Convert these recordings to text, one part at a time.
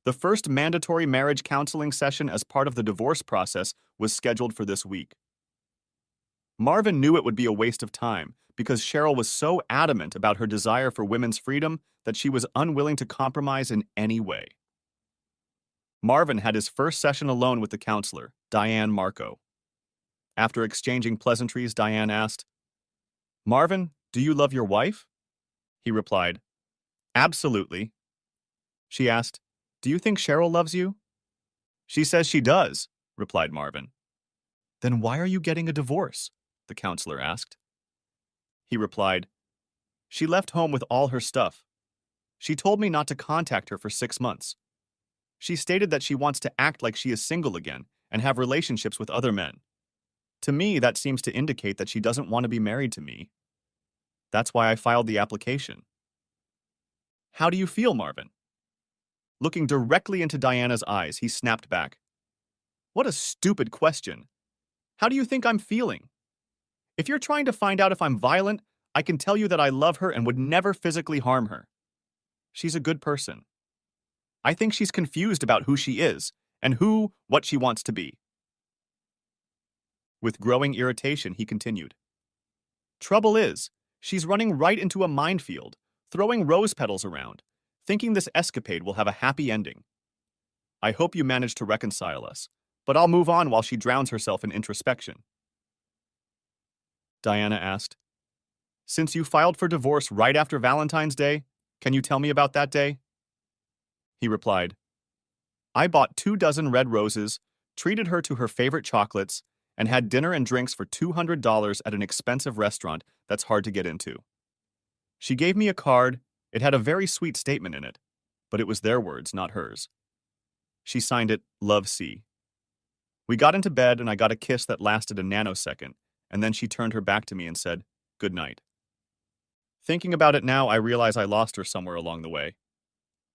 The first mandatory marriage counseling session as part of the divorce process was scheduled for this week. Marvin knew it would be a waste of time because Cheryl was so adamant about her desire for women's freedom that she was unwilling to compromise in any way. Marvin had his first session alone with the counselor, Diane Marco. After exchanging pleasantries, Diane asked, "Marvin, do you love your wife?" He replied, "Absolutely." She asked, "Do you think Cheryl loves you?" "She says she does," replied Marvin. "Then why are you getting a divorce?" the counselor asked. He replied, "She left home with all her stuff. She told me not to contact her for 6 months. She stated that she wants to act like she is single again and have relationships with other men. To me, that seems to indicate that she doesn't want to be married to me. That's why I filed the application." "How do you feel, Marvin?" Looking directly into Diana's eyes, he snapped back, "What a stupid question. How do you think I'm feeling? If you're trying to find out if I'm violent, I can tell you that I love her and would never physically harm her. She's a good person. I think she's confused about who she is and what she wants to be." With growing irritation, he continued, "Trouble is, she's running right into a minefield, throwing rose petals around, thinking this escapade will have a happy ending. I hope you manage to reconcile us, but I'll move on while she drowns herself in introspection." Diana asked, "Since you filed for divorce right after Valentine's Day, can you tell me about that day?" He replied, "I bought 2 dozen red roses, treated her to her favorite chocolates, and had dinner and drinks for $200 at an expensive restaurant that's hard to get into. She gave me a card. It had a very sweet statement in it, but it was their words, not hers. She signed it, Love C. We got into bed and I got a kiss that lasted a nanosecond, and then she turned her back to me and said, good night. Thinking about it now, I realize I lost her somewhere along the way.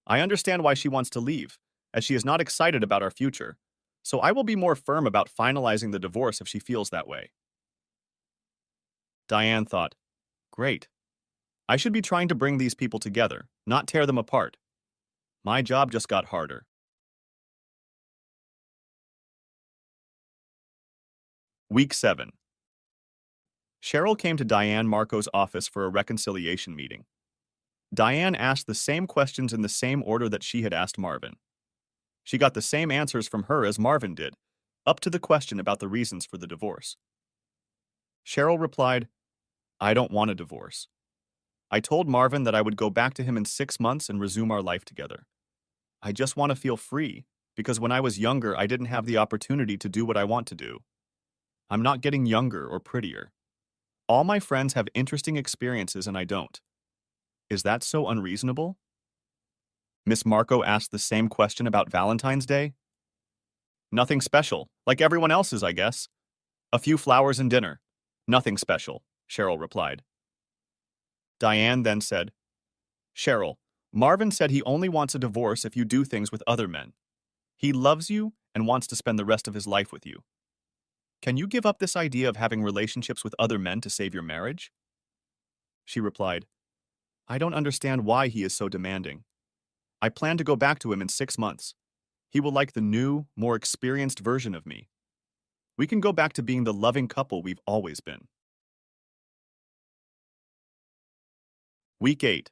I understand why she wants to leave, as she is not excited about our future, so I will be more firm about finalizing the divorce if she feels that way." Diane thought, "Great. I should be trying to bring these people together, not tear them apart. My job just got harder." Week 7. Cheryl came to Diane Marco's office for a reconciliation meeting. Diane asked the same questions in the same order that she had asked Marvin. She got the same answers from her as Marvin did, up to the question about the reasons for the divorce. Cheryl replied, "I don't want a divorce. I told Marvin that I would go back to him in 6 months and resume our life together. I just want to feel free, because when I was younger, I didn't have the opportunity to do what I want to do. I'm not getting younger or prettier. All my friends have interesting experiences and I don't. Is that so unreasonable?" Miss Marco asked the same question about Valentine's Day. "Nothing special, like everyone else's, I guess. A few flowers and dinner. Nothing special," Cheryl replied. Diane then said, "Cheryl, Marvin said he only wants a divorce if you do things with other men. He loves you and wants to spend the rest of his life with you. Can you give up this idea of having relationships with other men to save your marriage?" She replied, "I don't understand why he is so demanding. I plan to go back to him in 6 months. He will like the new, more experienced version of me. We can go back to being the loving couple we've always been." Week 8.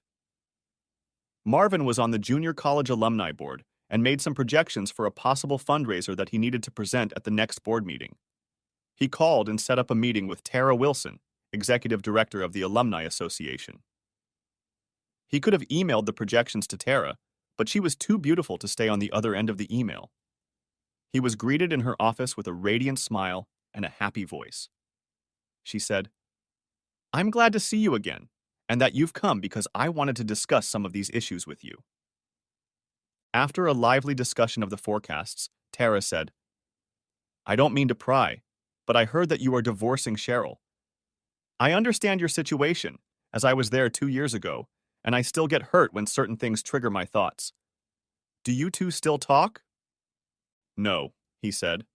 Marvin was on the junior college alumni board and made some projections for a possible fundraiser that he needed to present at the next board meeting. He called and set up a meeting with Tara Wilson, executive director of the Alumni Association. He could have emailed the projections to Tara, but she was too beautiful to stay on the other end of the email. He was greeted in her office with a radiant smile and a happy voice. She said, "I'm glad to see you again, and that you've come because I wanted to discuss some of these issues with you." After a lively discussion of the forecasts, Tara said, "I don't mean to pry, but I heard that you are divorcing Cheryl. I understand your situation, as I was there 2 years ago, and I still get hurt when certain things trigger my thoughts. Do you two still talk?" "No," he said.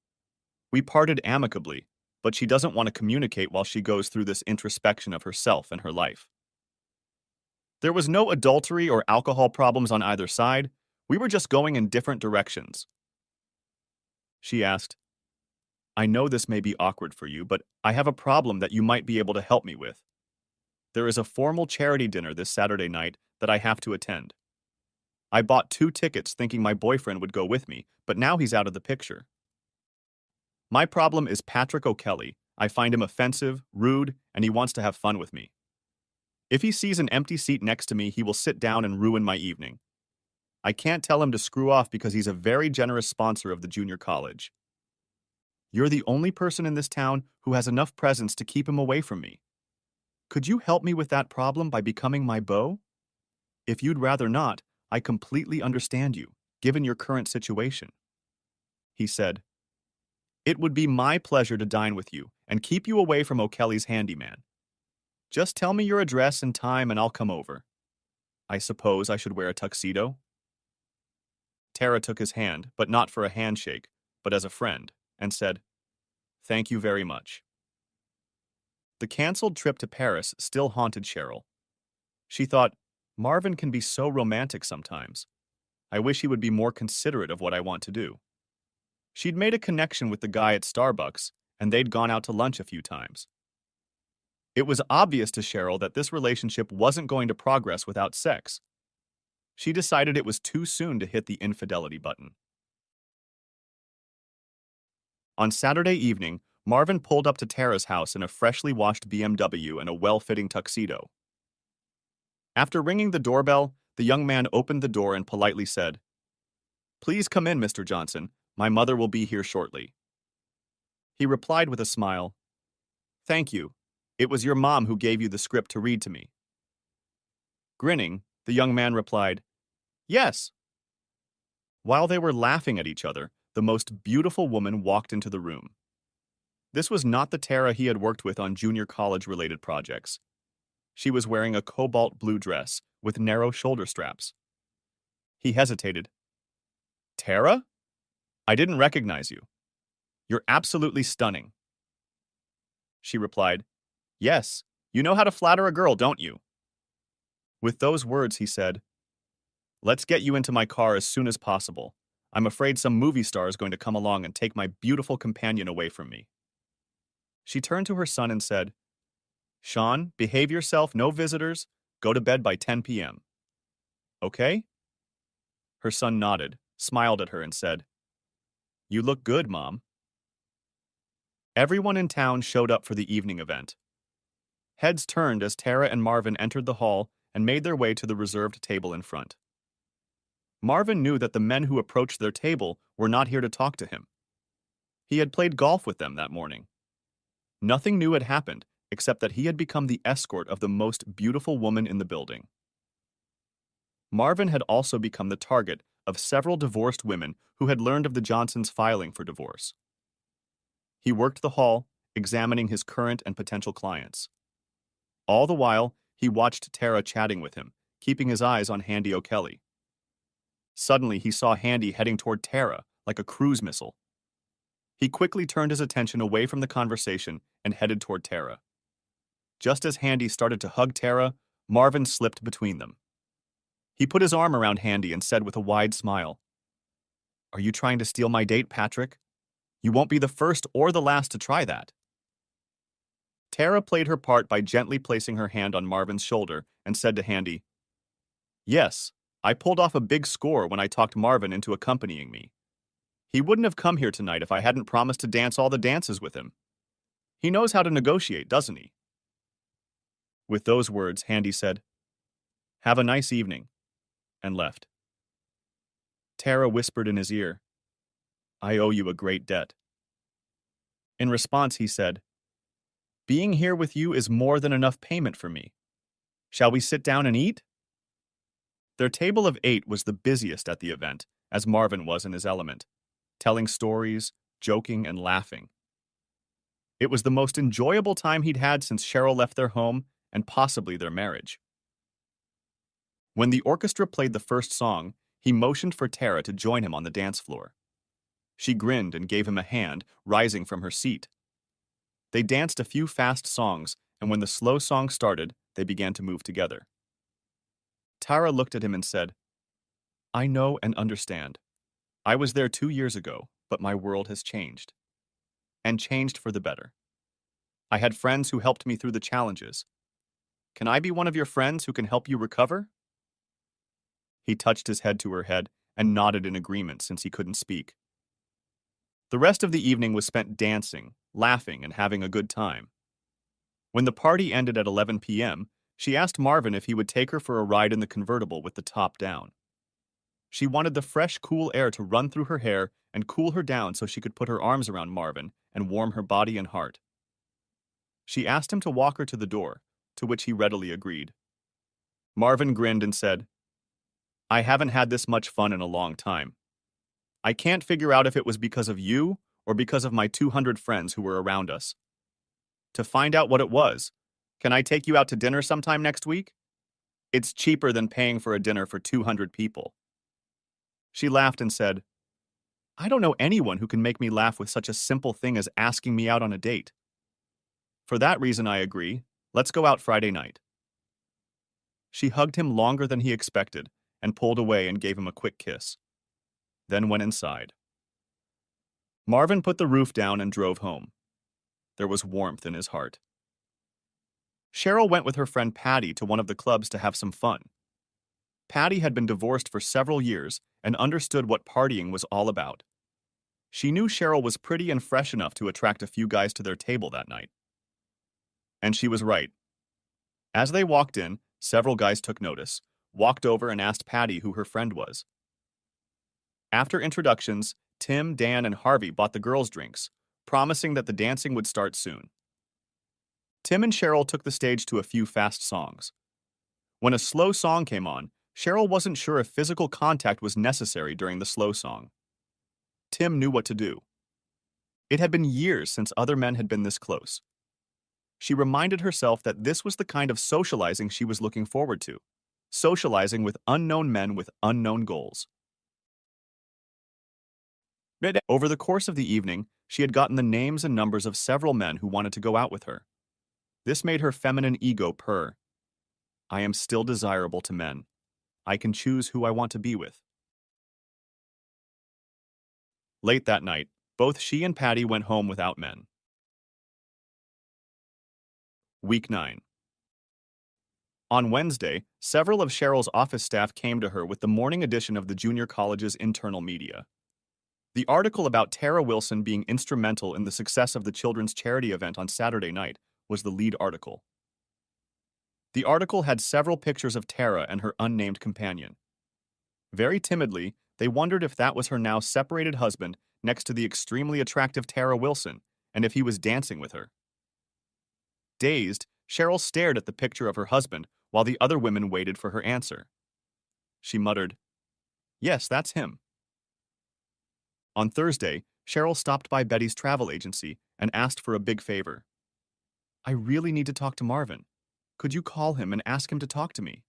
"We parted amicably, but she doesn't want to communicate while she goes through this introspection of herself and her life." There was no adultery or alcohol problems on either side. We were just going in different directions. She asked, I know this may be awkward for you, but I have a problem that you might be able to help me with. There is a formal charity dinner this Saturday night that I have to attend. I bought 2 tickets thinking my boyfriend would go with me, but now he's out of the picture. My problem is Patrick O'Kelly. I find him offensive, rude, and he wants to have fun with me. If he sees an empty seat next to me, he will sit down and ruin my evening. I can't tell him to screw off because he's a very generous sponsor of the junior college. You're the only person in this town who has enough presence to keep him away from me. Could you help me with that problem by becoming my beau? If you'd rather not, I completely understand you, given your current situation. He said, It would be my pleasure to dine with you and keep you away from O'Kelly's handyman. Just tell me your address and time and I'll come over. I suppose I should wear a tuxedo? Tara took his hand, but not for a handshake, but as a friend, and said, Thank you very much. The canceled trip to Paris still haunted Cheryl. She thought, Marvin can be so romantic sometimes. I wish he would be more considerate of what I want to do. She'd made a connection with the guy at Starbucks, and they'd gone out to lunch a few times. It was obvious to Cheryl that this relationship wasn't going to progress without sex. She decided it was too soon to hit the infidelity button. On Saturday evening, Marvin pulled up to Tara's house in a freshly washed BMW and a well-fitting tuxedo. After ringing the doorbell, the young man opened the door and politely said, Please come in, Mr. Johnson. My mother will be here shortly. He replied with a smile, Thank you. It was your mom who gave you the script to read to me. Grinning, the young man replied, Yes. While they were laughing at each other, the most beautiful woman walked into the room. This was not the Tara he had worked with on junior college-related projects. She was wearing a cobalt blue dress with narrow shoulder straps. He hesitated. Tara? I didn't recognize you. You're absolutely stunning. She replied, Yes, you know how to flatter a girl, don't you? With those words, he said, Let's get you into my car as soon as possible. I'm afraid some movie star is going to come along and take my beautiful companion away from me. She turned to her son and said, Sean, behave yourself, no visitors. Go to bed by 10 p.m. Okay? Her son nodded, smiled at her, and said, You look good, Mom. Everyone in town showed up for the evening event. Heads turned as Tara and Marvin entered the hall and made their way to the reserved table in front. Marvin knew that the men who approached their table were not here to talk to him. He had played golf with them that morning. Nothing new had happened except that he had become the escort of the most beautiful woman in the building. Marvin had also become the target of several divorced women who had learned of the Johnsons' filing for divorce. He worked the hall, examining his current and potential clients. All the while, he watched Tara chatting with him, keeping his eyes on Handy O'Kelly. Suddenly, he saw Handy heading toward Tara like a cruise missile. He quickly turned his attention away from the conversation and headed toward Tara. Just as Handy started to hug Tara, Marvin slipped between them. He put his arm around Handy and said with a wide smile, Are you trying to steal my date, Patrick? You won't be the first or the last to try that. Tara played her part by gently placing her hand on Marvin's shoulder and said to Handy, Yes, I pulled off a big score when I talked Marvin into accompanying me. He wouldn't have come here tonight if I hadn't promised to dance all the dances with him. He knows how to negotiate, doesn't he? With those words, Handy said, Have a nice evening, and left. Tara whispered in his ear, I owe you a great debt. In response, he said, Being here with you is more than enough payment for me. Shall we sit down and eat? Their table of 8 was the busiest at the event, as Marvin was in his element, telling stories, joking, and laughing. It was the most enjoyable time he'd had since Cheryl left their home and possibly their marriage. When the orchestra played the first song, he motioned for Tara to join him on the dance floor. She grinned and gave him a hand, rising from her seat. They danced a few fast songs, and when the slow song started, they began to move together. Tara looked at him and said, I know and understand. I was there 2 years ago, but my world has changed. And changed for the better. I had friends who helped me through the challenges. Can I be one of your friends who can help you recover? He touched his head to her head and nodded in agreement since he couldn't speak. The rest of the evening was spent dancing, laughing, and having a good time. When the party ended at 11 p.m., she asked Marvin if he would take her for a ride in the convertible with the top down. She wanted the fresh, cool air to run through her hair and cool her down so she could put her arms around Marvin and warm her body and heart. She asked him to walk her to the door, to which he readily agreed. Marvin grinned and said, I haven't had this much fun in a long time. I can't figure out if it was because of you or because of my 200 friends who were around us. To find out what it was, can I take you out to dinner sometime next week? It's cheaper than paying for a dinner for 200 people. She laughed and said, I don't know anyone who can make me laugh with such a simple thing as asking me out on a date. For that reason, I agree. Let's go out Friday night. She hugged him longer than he expected and pulled away and gave him a quick kiss, then went inside. Marvin put the roof down and drove home. There was warmth in his heart. Cheryl went with her friend Patty to one of the clubs to have some fun. Patty had been divorced for several years and understood what partying was all about. She knew Cheryl was pretty and fresh enough to attract a few guys to their table that night. And she was right. As they walked in, several guys took notice, walked over and asked Patty who her friend was. After introductions, Tim, Dan, and Harvey bought the girls drinks, promising that the dancing would start soon. Tim and Cheryl took the stage to a few fast songs. When a slow song came on, Cheryl wasn't sure if physical contact was necessary during the slow song. Tim knew what to do. It had been years since other men had been this close. She reminded herself that this was the kind of socializing she was looking forward to, socializing with unknown men with unknown goals. Over the course of the evening, she had gotten the names and numbers of several men who wanted to go out with her. This made her feminine ego purr. I am still desirable to men. I can choose who I want to be with. Late that night, both she and Patty went home without men. Week 9. On Wednesday, several of Cheryl's office staff came to her with the morning edition of the junior college's internal media. The article about Tara Wilson being instrumental in the success of the children's charity event on Saturday night was the lead article. The article had several pictures of Tara and her unnamed companion. Very timidly, they wondered if that was her now separated husband next to the extremely attractive Tara Wilson, and if he was dancing with her. Dazed, Cheryl stared at the picture of her husband while the other women waited for her answer. She muttered, Yes, that's him. On Thursday, Cheryl stopped by Betty's travel agency and asked for a big favor. I really need to talk to Marvin. Could you call him and ask him to talk to me?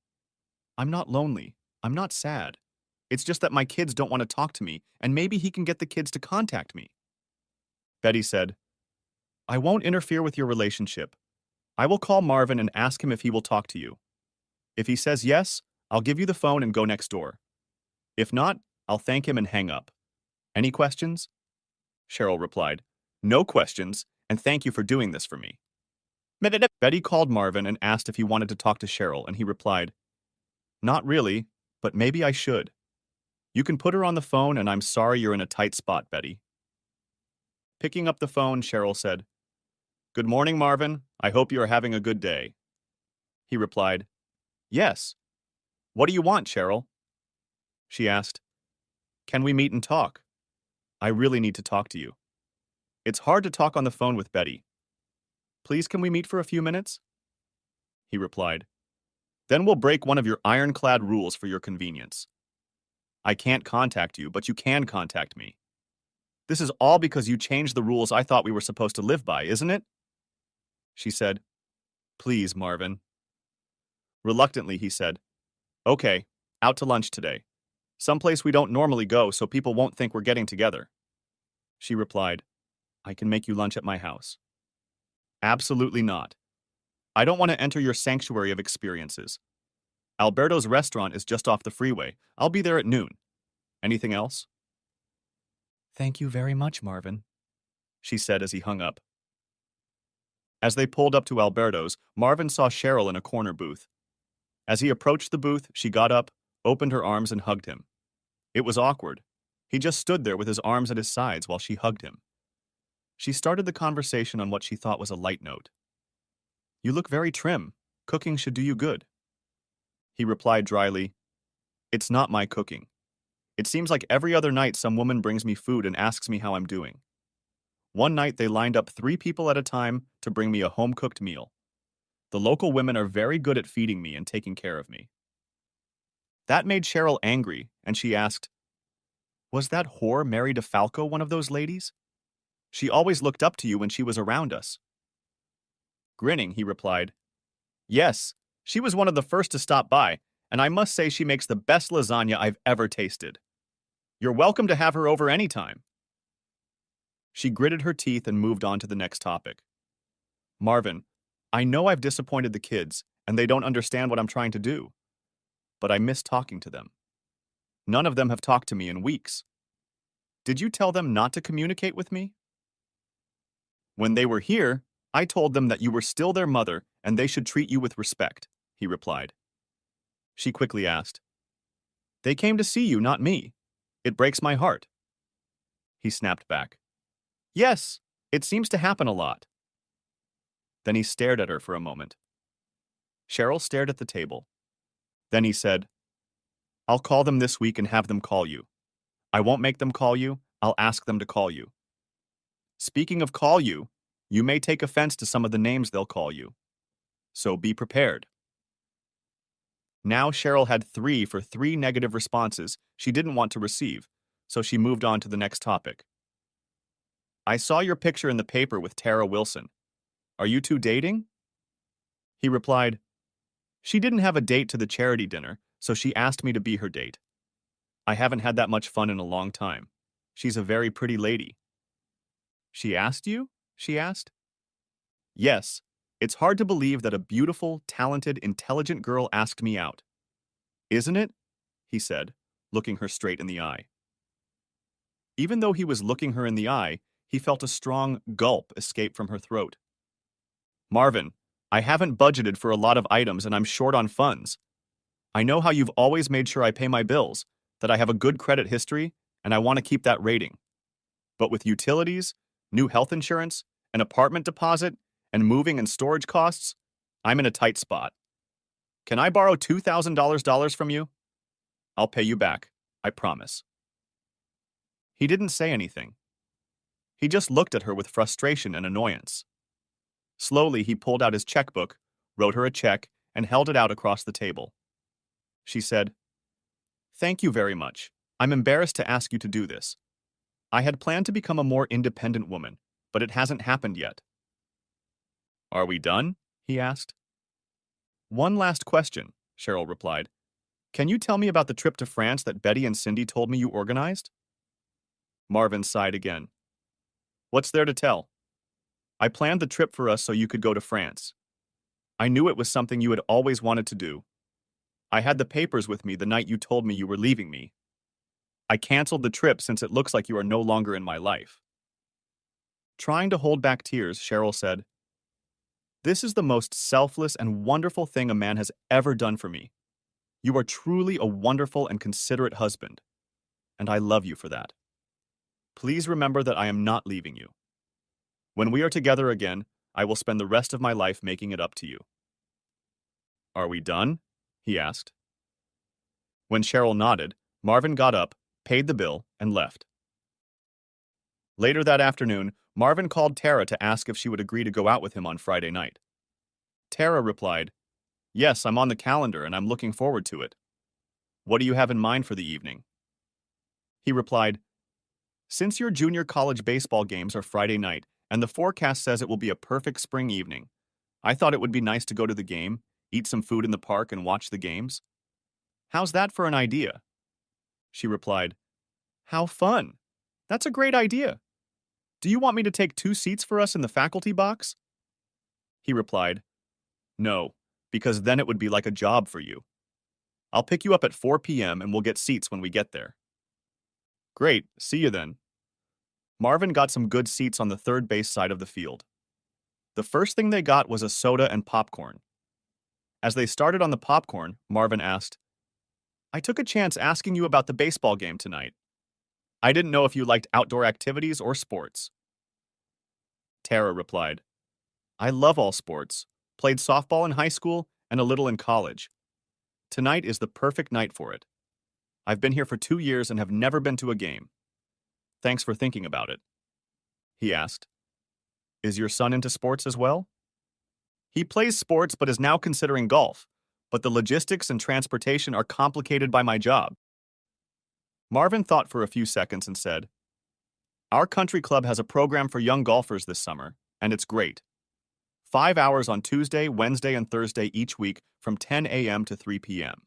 I'm not lonely. I'm not sad. It's just that my kids don't want to talk to me, and maybe he can get the kids to contact me. Betty said, I won't interfere with your relationship. I will call Marvin and ask him if he will talk to you. If he says yes, I'll give you the phone and go next door. If not, I'll thank him and hang up. Any questions? Cheryl replied, No questions, and thank you for doing this for me. Betty called Marvin and asked if he wanted to talk to Cheryl, and he replied, Not really, but maybe I should. You can put her on the phone, and I'm sorry you're in a tight spot, Betty. Picking up the phone, Cheryl said, Good morning, Marvin. I hope you are having a good day. He replied, Yes. What do you want, Cheryl? She asked, Can we meet and talk? I really need to talk to you. It's hard to talk on the phone with Betty. Please, can we meet for a few minutes? He replied, Then we'll break one of your ironclad rules for your convenience. I can't contact you, but you can contact me. This is all because you changed the rules I thought we were supposed to live by, isn't it? She said, Please, Marvin. Reluctantly, he said, Okay, out to lunch today. Someplace we don't normally go so people won't think we're getting together. She replied, I can make you lunch at my house. Absolutely not. I don't want to enter your sanctuary of experiences. Alberto's restaurant is just off the freeway. I'll be there at noon. Anything else? Thank you very much, Marvin, she said as he hung up. As they pulled up to Alberto's, Marvin saw Cheryl in a corner booth. As he approached the booth, she got up, opened her arms, and hugged him. It was awkward. He just stood there with his arms at his sides while she hugged him. She started the conversation on what she thought was a light note. You look very trim. Cooking should do you good. He replied dryly, It's not my cooking. It seems like every other night some woman brings me food and asks me how I'm doing. One night they lined up 3 people at a time to bring me a home-cooked meal. The local women are very good at feeding me and taking care of me. That made Cheryl angry, and she asked, Was that whore Mary DeFalco one of those ladies? She always looked up to you when she was around us. Grinning, he replied, Yes, she was one of the first to stop by, and I must say she makes the best lasagna I've ever tasted. You're welcome to have her over anytime. She gritted her teeth and moved on to the next topic. Marvin, I know I've disappointed the kids, and they don't understand what I'm trying to do. But I miss talking to them. None of them have talked to me in weeks. Did you tell them not to communicate with me? When they were here, I told them that you were still their mother and they should treat you with respect, he replied. She quickly asked, They came to see you, not me. It breaks my heart. He snapped back. Yes, it seems to happen a lot. Then he stared at her for a moment. Cheryl stared at the table. Then he said, I'll call them this week and have them call you. I won't make them call you, I'll ask them to call you. Speaking of call you, you may take offense to some of the names they'll call you. So be prepared. Now Cheryl had 3 for 3 negative responses she didn't want to receive, so she moved on to the next topic. I saw your picture in the paper with Tara Wilson. Are you two dating? He replied, She didn't have a date to the charity dinner, so she asked me to be her date. I haven't had that much fun in a long time. She's a very pretty lady. She asked you? She asked. Yes, it's hard to believe that a beautiful, talented, intelligent girl asked me out. Isn't it? He said, looking her straight in the eye. Even though he was looking her in the eye, he felt a strong gulp escape from her throat. Marvin, I haven't budgeted for a lot of items and I'm short on funds. I know how you've always made sure I pay my bills, that I have a good credit history, and I want to keep that rating. But with utilities, new health insurance, an apartment deposit, and moving and storage costs, I'm in a tight spot. Can I borrow $2,000 from you? I'll pay you back, I promise. He didn't say anything. He just looked at her with frustration and annoyance. Slowly, he pulled out his checkbook, wrote her a check, and held it out across the table. She said, Thank you very much. I'm embarrassed to ask you to do this. I had planned to become a more independent woman, but it hasn't happened yet. Are we done? He asked. One last question, Cheryl replied. Can you tell me about the trip to France that Betty and Cindy told me you organized? Marvin sighed again. What's there to tell? I planned the trip for us so you could go to France. I knew it was something you had always wanted to do. I had the papers with me the night you told me you were leaving me. I canceled the trip since it looks like you are no longer in my life. Trying to hold back tears, Cheryl said, This is the most selfless and wonderful thing a man has ever done for me. You are truly a wonderful and considerate husband, and I love you for that. Please remember that I am not leaving you. When we are together again, I will spend the rest of my life making it up to you. Are we done? He asked. When Cheryl nodded, Marvin got up, paid the bill, and left. Later that afternoon, Marvin called Tara to ask if she would agree to go out with him on Friday night. Tara replied, Yes, I'm on the calendar and I'm looking forward to it. What do you have in mind for the evening? He replied, Since your junior college baseball games are Friday night and the forecast says it will be a perfect spring evening, I thought it would be nice to go to the game, eat some food in the park, and watch the games. How's that for an idea? She replied, How fun! That's a great idea. Do you want me to take 2 seats for us in the faculty box? He replied, No, because then it would be like a job for you. I'll pick you up at 4 p.m. and we'll get seats when we get there. Great, see you then. Marvin got some good seats on the third base side of the field. The first thing they got was a soda and popcorn. As they started on the popcorn, Marvin asked, I took a chance asking you about the baseball game tonight. I didn't know if you liked outdoor activities or sports. Tara replied, I love all sports, played softball in high school and a little in college. Tonight is the perfect night for it. I've been here for 2 years and have never been to a game. Thanks for thinking about it. He asked, Is your son into sports as well? He plays sports but is now considering golf, but the logistics and transportation are complicated by my job. Marvin thought for a few seconds and said, Our country club has a program for young golfers this summer, and it's great. 5 hours on Tuesday, Wednesday, and Thursday each week from 10 a.m. to 3 p.m.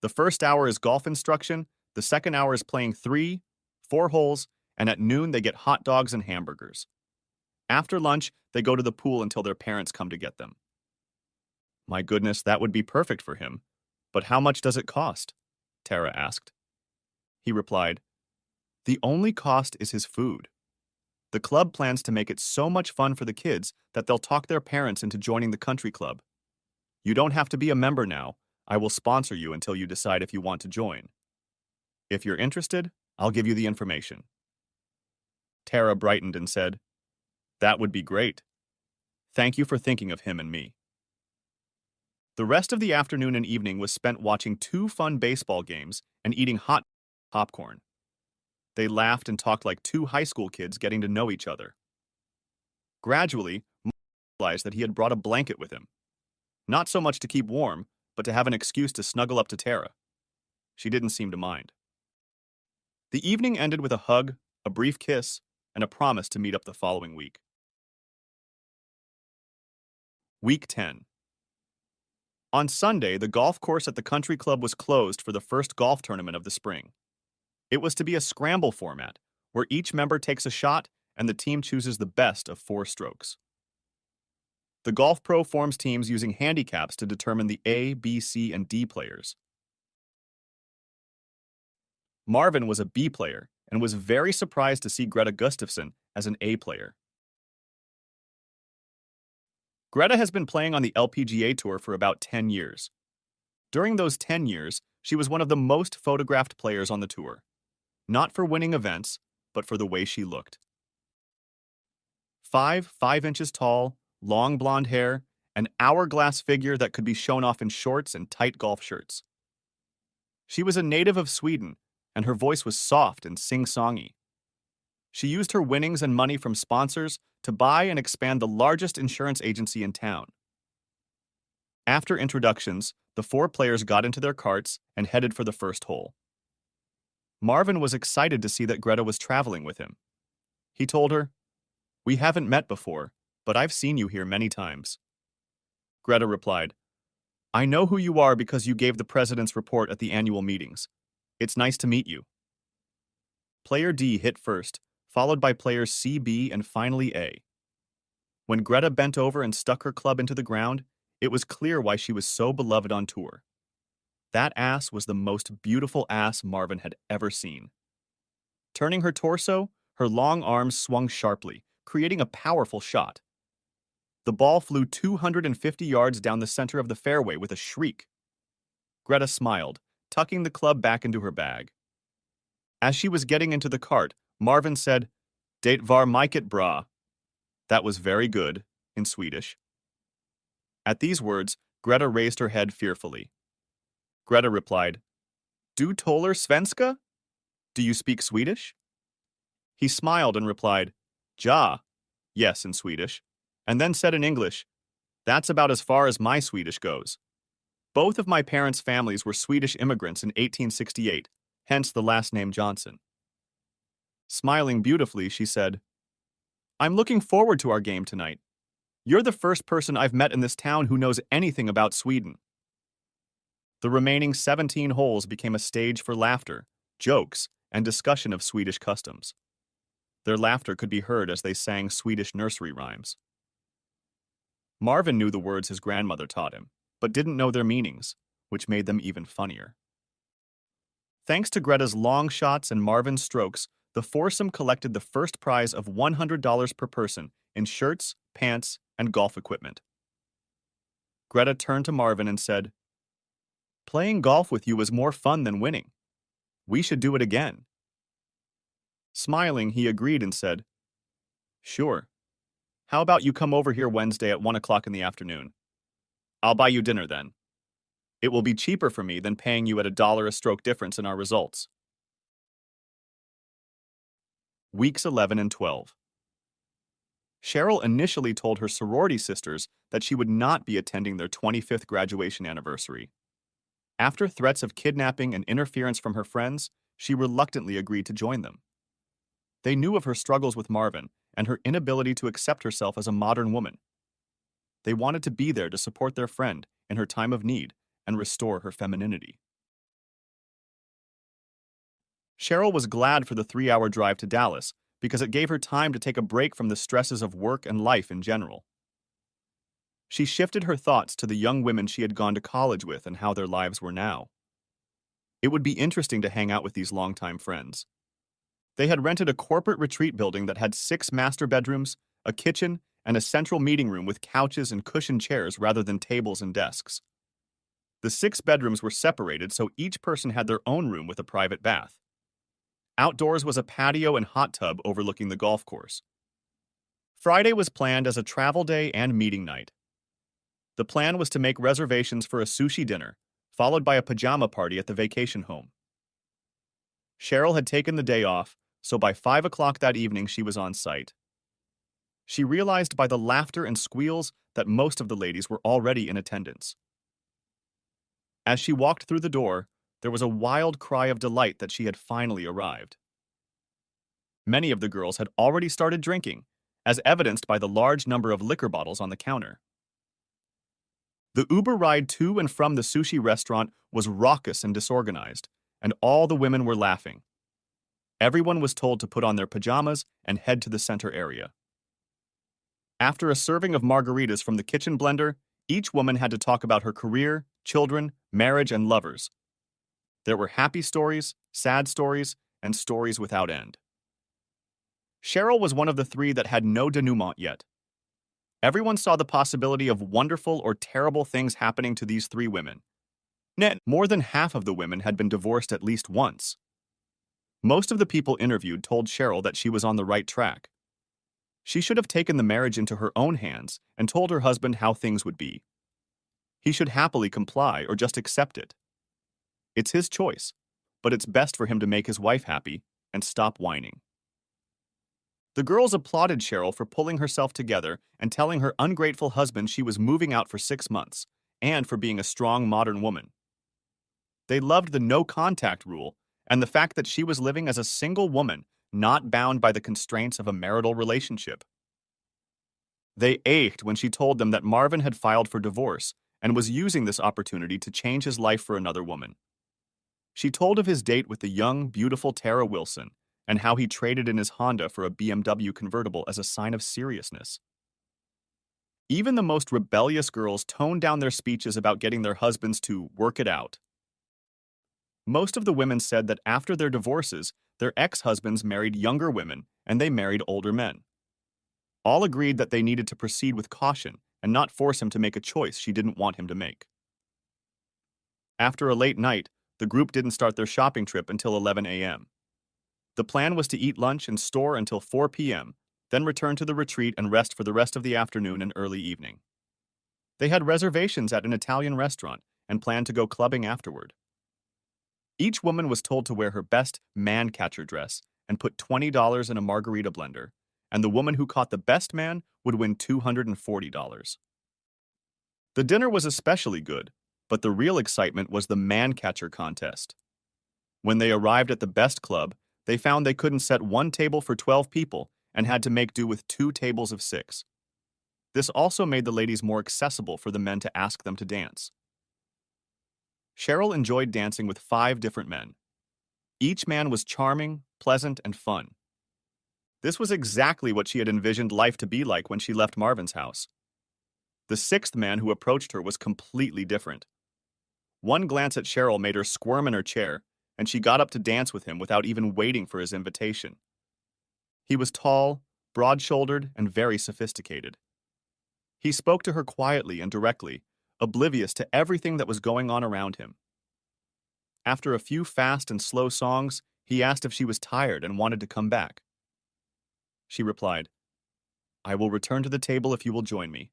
The first hour is golf instruction, the second hour is playing 3, 4 holes, and at noon they get hot dogs and hamburgers. After lunch, they go to the pool until their parents come to get them. My goodness, that would be perfect for him. But how much does it cost? Tara asked. He replied, The only cost is his food. The club plans to make it so much fun for the kids that they'll talk their parents into joining the country club. You don't have to be a member now. I will sponsor you until you decide if you want to join. If you're interested, I'll give you the information. Tara brightened and said, That would be great. Thank you for thinking of him and me. The rest of the afternoon and evening was spent watching 2 fun baseball games and eating hot popcorn. They laughed and talked like 2 high school kids getting to know each other. Gradually, Mark realized that he had brought a blanket with him. Not so much to keep warm, but to have an excuse to snuggle up to Tara. She didn't seem to mind. The evening ended with a hug, a brief kiss, and a promise to meet up the following week. Week 10. On Sunday, the golf course at the country club was closed for the first golf tournament of the spring. It was to be a scramble format, where each member takes a shot and the team chooses the best of 4 strokes. The golf pro forms teams using handicaps to determine the A, B, C, and D players. Marvin was a B player and was very surprised to see Greta Gustafson as an A player. Greta has been playing on the LPGA Tour for about 10 years. During those 10 years, she was one of the most photographed players on the tour. Not for winning events, but for the way she looked. 5 inches tall, long blonde hair, an hourglass figure that could be shown off in shorts and tight golf shirts. She was a native of Sweden, and her voice was soft and sing-songy. She used her winnings and money from sponsors to buy and expand the largest insurance agency in town. After introductions, the 4 players got into their carts and headed for the first hole. Marvin was excited to see that Greta was traveling with him. He told her, We haven't met before, but I've seen you here many times. Greta replied, I know who you are because you gave the president's report at the annual meetings. It's nice to meet you. Player D hit first, followed by players C, B, and finally A. When Greta bent over and stuck her club into the ground, it was clear why she was so beloved on tour. That ass was the most beautiful ass Marvin had ever seen. Turning her torso, her long arms swung sharply, creating a powerful shot. The ball flew 250 yards down the center of the fairway with a shriek. Greta smiled, tucking the club back into her bag. As she was getting into the cart, Marvin said, Det var mycket bra. That was very good, in Swedish. At these words, Greta raised her head fearfully. Greta replied, Du talar svenska? Do you speak Swedish? He smiled and replied, Ja, yes, in Swedish, and then said in English, That's about as far as my Swedish goes. Both of my parents' families were Swedish immigrants in 1868, hence the last name Johnson. Smiling beautifully, she said, I'm looking forward to our game tonight. You're the first person I've met in this town who knows anything about Sweden. The remaining 17 holes became a stage for laughter, jokes, and discussion of Swedish customs. Their laughter could be heard as they sang Swedish nursery rhymes. Marvin knew the words his grandmother taught him, but didn't know their meanings, which made them even funnier. Thanks to Greta's long shots and Marvin's strokes, the foursome collected the first prize of $100 per person in shirts, pants, and golf equipment. Greta turned to Marvin and said, "Playing golf with you was more fun than winning. We should do it again." Smiling, he agreed and said, "Sure. How about you come over here Wednesday at 1 o'clock in the afternoon? I'll buy you dinner then. It will be cheaper for me than paying you at $1 a stroke difference in our results." Weeks 11 and 12. Cheryl initially told her sorority sisters that she would not be attending their 25th graduation anniversary. After threats of kidnapping and interference from her friends, she reluctantly agreed to join them. They knew of her struggles with Marvin and her inability to accept herself as a modern woman. They wanted to be there to support their friend in her time of need and restore her femininity. Cheryl was glad for the 3-hour drive to Dallas because it gave her time to take a break from the stresses of work and life in general. She shifted her thoughts to the young women she had gone to college with and how their lives were now. It would be interesting to hang out with these longtime friends. They had rented a corporate retreat building that had 6 master bedrooms, a kitchen, and a central meeting room with couches and cushioned chairs rather than tables and desks. The 6 bedrooms were separated so each person had their own room with a private bath. Outdoors was a patio and hot tub overlooking the golf course. Friday was planned as a travel day and meeting night. The plan was to make reservations for a sushi dinner, followed by a pajama party at the vacation home. Cheryl had taken the day off, so by 5 o'clock that evening she was on site. She realized by the laughter and squeals that most of the ladies were already in attendance. As she walked through the door, there was a wild cry of delight that she had finally arrived. Many of the girls had already started drinking, as evidenced by the large number of liquor bottles on the counter. The Uber ride to and from the sushi restaurant was raucous and disorganized, and all the women were laughing. Everyone was told to put on their pajamas and head to the center area. After a serving of margaritas from the kitchen blender, each woman had to talk about her career, children, marriage, and lovers. There were happy stories, sad stories, and stories without end. Cheryl was one of the 3 that had no denouement yet. Everyone saw the possibility of wonderful or terrible things happening to these 3 women. More than half of the women had been divorced at least once. Most of the people interviewed told Cheryl that she was on the right track. She should have taken the marriage into her own hands and told her husband how things would be. He should happily comply or just accept it. It's his choice, but it's best for him to make his wife happy and stop whining. The girls applauded Cheryl for pulling herself together and telling her ungrateful husband she was moving out for 6 months, and for being a strong modern woman. They loved the no-contact rule and the fact that she was living as a single woman, not bound by the constraints of a marital relationship. They ached when she told them that Marvin had filed for divorce and was using this opportunity to change his life for another woman. She told of his date with the young, beautiful Tara Wilson and how he traded in his Honda for a BMW convertible as a sign of seriousness. Even the most rebellious girls toned down their speeches about getting their husbands to work it out. Most of the women said that after their divorces, their ex-husbands married younger women and they married older men. All agreed that they needed to proceed with caution and not force him to make a choice she didn't want him to make. After a late night, the group didn't start their shopping trip until 11 a.m. The plan was to eat lunch and store until 4 p.m., then return to the retreat and rest for the rest of the afternoon and early evening. They had reservations at an Italian restaurant and planned to go clubbing afterward. Each woman was told to wear her best man-catcher dress and put $20 in a margarita blender, and the woman who caught the best man would win $240. The dinner was especially good, but the real excitement was the man-catcher contest. When they arrived at the best club, they found they couldn't set one table for 12 people and had to make do with 2 tables of 6. This also made the ladies more accessible for the men to ask them to dance. Cheryl enjoyed dancing with 5 different men. Each man was charming, pleasant, and fun. This was exactly what she had envisioned life to be like when she left Marvin's house. The 6th man who approached her was completely different. One glance at Cheryl made her squirm in her chair, and she got up to dance with him without even waiting for his invitation. He was tall, broad-shouldered, and very sophisticated. He spoke to her quietly and directly, oblivious to everything that was going on around him. After a few fast and slow songs, he asked if she was tired and wanted to come back. She replied, "I will return to the table if you will join me.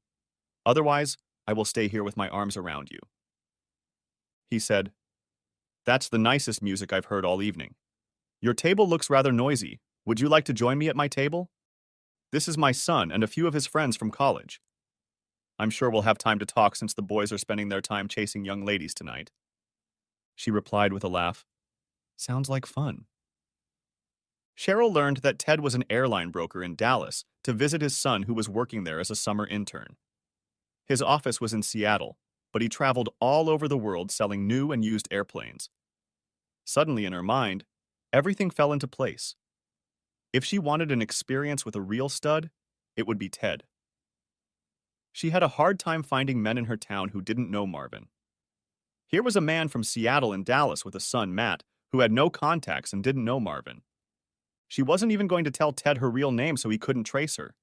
Otherwise, I will stay here with my arms around you." He said, "That's the nicest music I've heard all evening. Your table looks rather noisy. Would you like to join me at my table? This is my son and a few of his friends from college. I'm sure we'll have time to talk since the boys are spending their time chasing young ladies tonight." She replied with a laugh, "Sounds like fun." Cheryl learned that Ted was an airline broker in Dallas to visit his son who was working there as a summer intern. His office was in Seattle, but he traveled all over the world selling new and used airplanes. Suddenly in her mind, everything fell into place. If she wanted an experience with a real stud, it would be Ted. She had a hard time finding men in her town who didn't know Marvin. Here was a man from Seattle and Dallas with a son, Matt, who had no contacts and didn't know Marvin. She wasn't even going to tell Ted her real name so he couldn't trace her.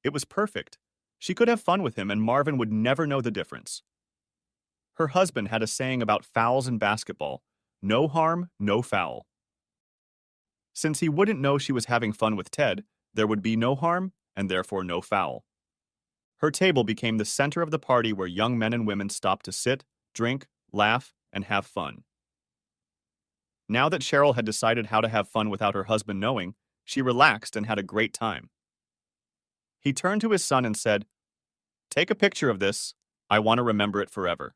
It was perfect. She could have fun with him and Marvin would never know the difference. Her husband had a saying about fouls in basketball: no harm, no foul. Since he wouldn't know she was having fun with Ted, there would be no harm and therefore no foul. Her table became the center of the party where young men and women stopped to sit, drink, laugh, and have fun. Now that Cheryl had decided how to have fun without her husband knowing, she relaxed and had a great time. He turned to his son and said, "Take a picture of this. I want to remember it forever."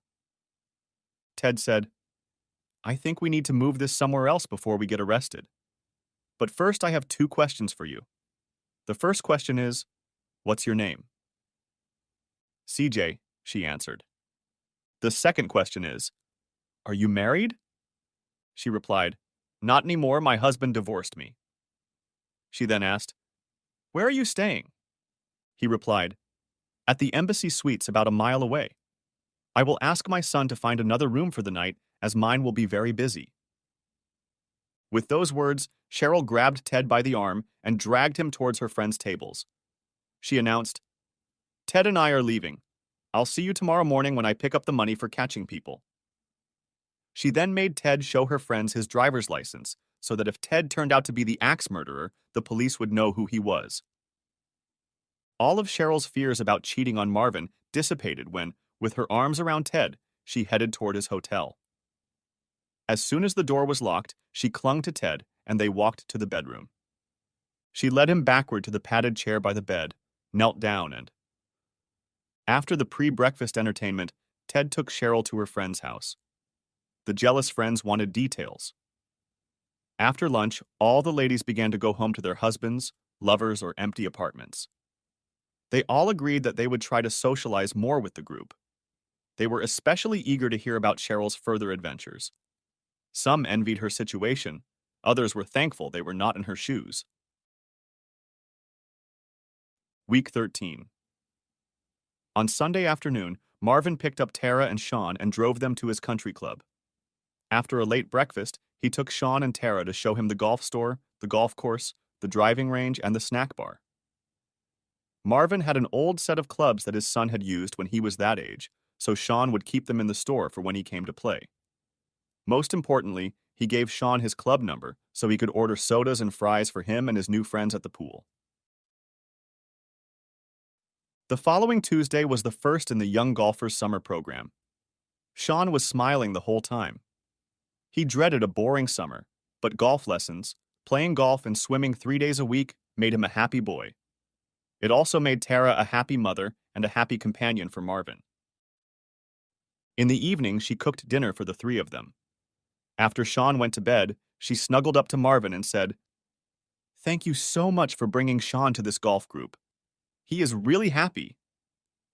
Ted said, "I think we need to move this somewhere else before we get arrested. But first I have 2 questions for you. The first question is, what's your name?" "CJ," she answered. "The second question is, are you married?" She replied, "Not anymore, my husband divorced me." She then asked, "Where are you staying?" He replied, "At the Embassy Suites about a mile away. I will ask my son to find another room for the night, as mine will be very busy." With those words, Cheryl grabbed Ted by the arm and dragged him towards her friends' tables. She announced, "Ted and I are leaving. I'll see you tomorrow morning when I pick up the money for catching people." She then made Ted show her friends his driver's license, so that if Ted turned out to be the axe murderer, the police would know who he was. All of Cheryl's fears about cheating on Marvin dissipated when, with her arms around Ted, she headed toward his hotel. As soon as the door was locked, she clung to Ted, and they walked to the bedroom. She led him backward to the padded chair by the bed, knelt down, and after the pre-breakfast entertainment, Ted took Cheryl to her friend's house. The jealous friends wanted details. After lunch, all the ladies began to go home to their husbands, lovers, or empty apartments. They all agreed that they would try to socialize more with the group. They were especially eager to hear about Cheryl's further adventures. Some envied her situation, others were thankful they were not in her shoes. Week 13. On Sunday afternoon, Marvin picked up Tara and Sean and drove them to his country club. After a late breakfast, he took Sean and Tara to show him the golf store, the golf course, the driving range, and the snack bar. Marvin had an old set of clubs that his son had used when he was that age, so Sean would keep them in the store for when he came to play. Most importantly, he gave Sean his club number so he could order sodas and fries for him and his new friends at the pool. The following Tuesday was the first in the Young Golfers summer program. Sean was smiling the whole time. He dreaded a boring summer, but golf lessons, playing golf and swimming 3 days a week made him a happy boy. It also made Tara a happy mother and a happy companion for Marvin. In the evening, she cooked dinner for the 3 of them. After Sean went to bed, she snuggled up to Marvin and said, "Thank you so much for bringing Sean to this golf group. He is really happy.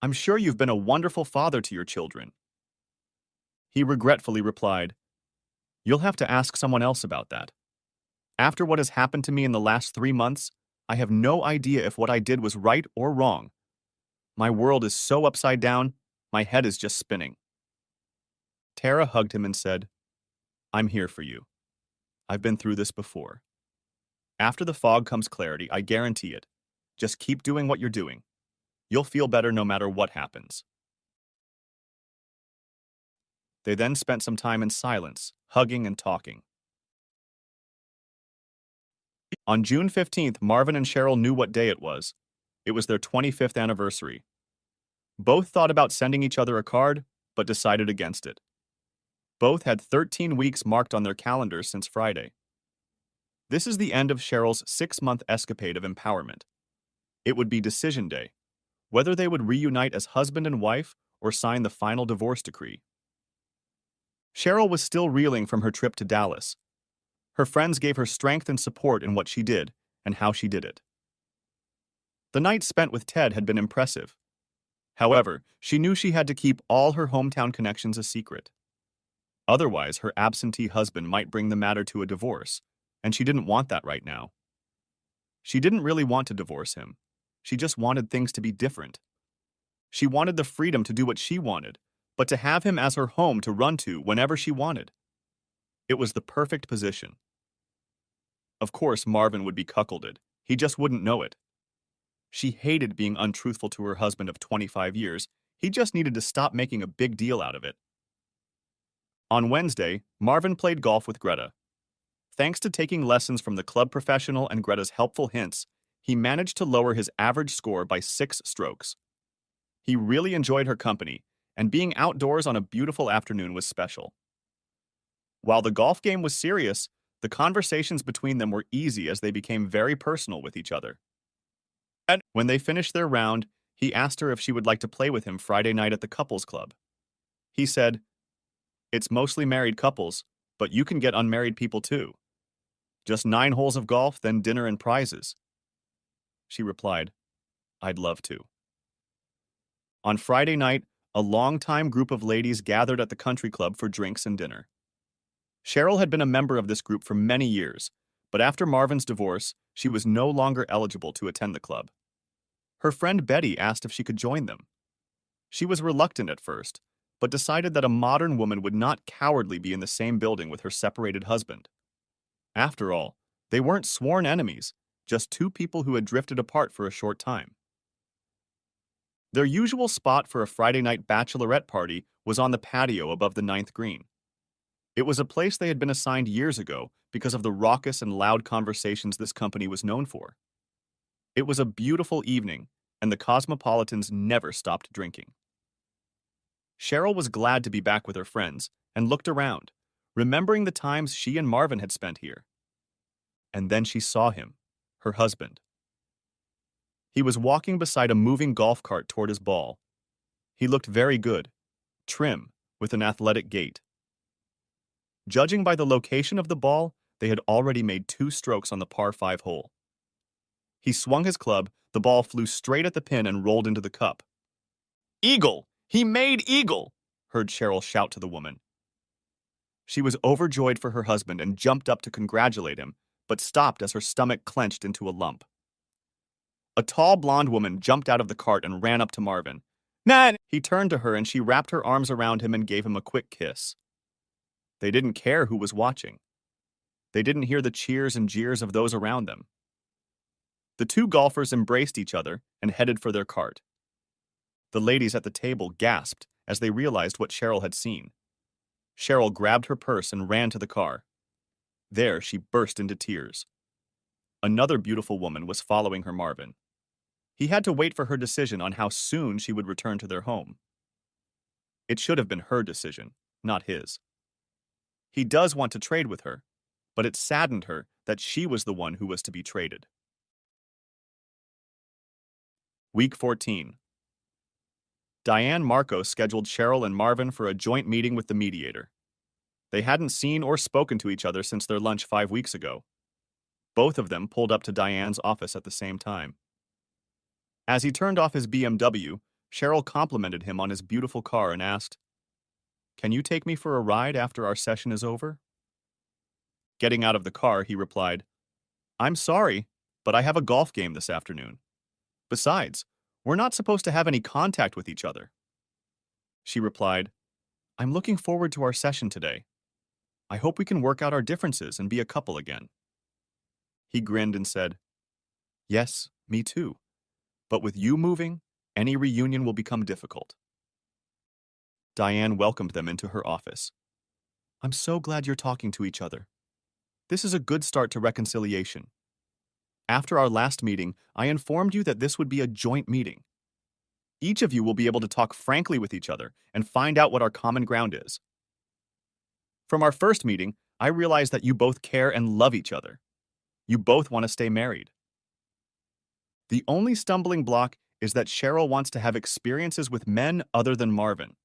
I'm sure you've been a wonderful father to your children." He regretfully replied, "You'll have to ask someone else about that. After what has happened to me in the last 3 months, I have no idea if what I did was right or wrong. My world is so upside down, my head is just spinning." Tara hugged him and said, "I'm here for you. I've been through this before. After the fog comes clarity, I guarantee it. Just keep doing what you're doing. You'll feel better no matter what happens." They then spent some time in silence, hugging and talking. On June 15th, Marvin and Cheryl knew what day it was. It was their 25th anniversary. Both thought about sending each other a card, but decided against it. Both had 13 weeks marked on their calendars since Friday. This is the end of Cheryl's 6-month escapade of empowerment. It would be decision day, whether they would reunite as husband and wife or sign the final divorce decree. Cheryl was still reeling from her trip to Dallas. Her friends gave her strength and support in what she did and how she did it. The night spent with Ted had been impressive. However, she knew she had to keep all her hometown connections a secret. Otherwise, her absentee husband might bring the matter to a divorce, and she didn't want that right now. She didn't really want to divorce him. She just wanted things to be different. She wanted the freedom to do what she wanted, but to have him as her home to run to whenever she wanted. It was the perfect position. Of course, Marvin would be cuckolded. He just wouldn't know it. She hated being untruthful to her husband of 25 years. He just needed to stop making a big deal out of it. On Wednesday, Marvin played golf with Greta. Thanks to taking lessons from the club professional and Greta's helpful hints, he managed to lower his average score by 6 strokes. He really enjoyed her company, and being outdoors on a beautiful afternoon was special. While the golf game was serious, the conversations between them were easy as they became very personal with each other. And when they finished their round, he asked her if she would like to play with him Friday night at the couples club. He said, "It's mostly married couples, but you can get unmarried people too. Just 9 holes of golf, then dinner and prizes." She replied, "I'd love to." On Friday night, a long-time group of ladies gathered at the country club for drinks and dinner. Cheryl had been a member of this group for many years, but after Marvin's divorce, she was no longer eligible to attend the club. Her friend Betty asked if she could join them. She was reluctant at first, but decided that a modern woman would not cowardly be in the same building with her separated husband. After all, they weren't sworn enemies, just 2 people who had drifted apart for a short time. Their usual spot for a Friday night bachelorette party was on the patio above the 9th green. It was a place they had been assigned years ago because of the raucous and loud conversations this company was known for. It was a beautiful evening, and the cosmopolitans never stopped drinking. Cheryl was glad to be back with her friends and looked around, remembering the times she and Marvin had spent here. And then she saw him, her husband. He was walking beside a moving golf cart toward his ball. He looked very good, trim, with an athletic gait. Judging by the location of the ball, they had already made 2 strokes on the par 5 hole. He swung his club, the ball flew straight at the pin and rolled into the cup. "Eagle! He made eagle!" heard Cheryl shout to the woman. She was overjoyed for her husband and jumped up to congratulate him, but stopped as her stomach clenched into a lump. A tall blonde woman jumped out of the cart and ran up to Marvin. "Nan!" He turned to her and she wrapped her arms around him and gave him a quick kiss. They didn't care who was watching. They didn't hear the cheers and jeers of those around them. The 2 golfers embraced each other and headed for their cart. The ladies at the table gasped as they realized what Cheryl had seen. Cheryl grabbed her purse and ran to the car. There, she burst into tears. Another beautiful woman was following her Marvin. He had to wait for her decision on how soon she would return to their home. It should have been her decision, not his. He does want to trade with her, but it saddened her that she was the one who was to be traded. Week 14. Diane Marcos scheduled Cheryl and Marvin for a joint meeting with the mediator. They hadn't seen or spoken to each other since their lunch 5 weeks ago. Both of them pulled up to Diane's office at the same time. As he turned off his BMW, Cheryl complimented him on his beautiful car and asked, "Can you take me for a ride after our session is over?" Getting out of the car, he replied, "I'm sorry, but I have a golf game this afternoon. Besides, we're not supposed to have any contact with each other." She replied, I'm looking forward to our session today. I hope we can work out our differences and be a couple again. He grinned and said, Yes, me too. But with you moving, any reunion will become difficult. Diane welcomed them into her office. I'm so glad you're talking to each other. This is a good start to reconciliation. After our last meeting, I informed you that this would be a joint meeting. Each of you will be able to talk frankly with each other and find out what our common ground is. From our first meeting, I realized that you both care and love each other. You both want to stay married. The only stumbling block is that Cheryl wants to have experiences with men other than Marvin.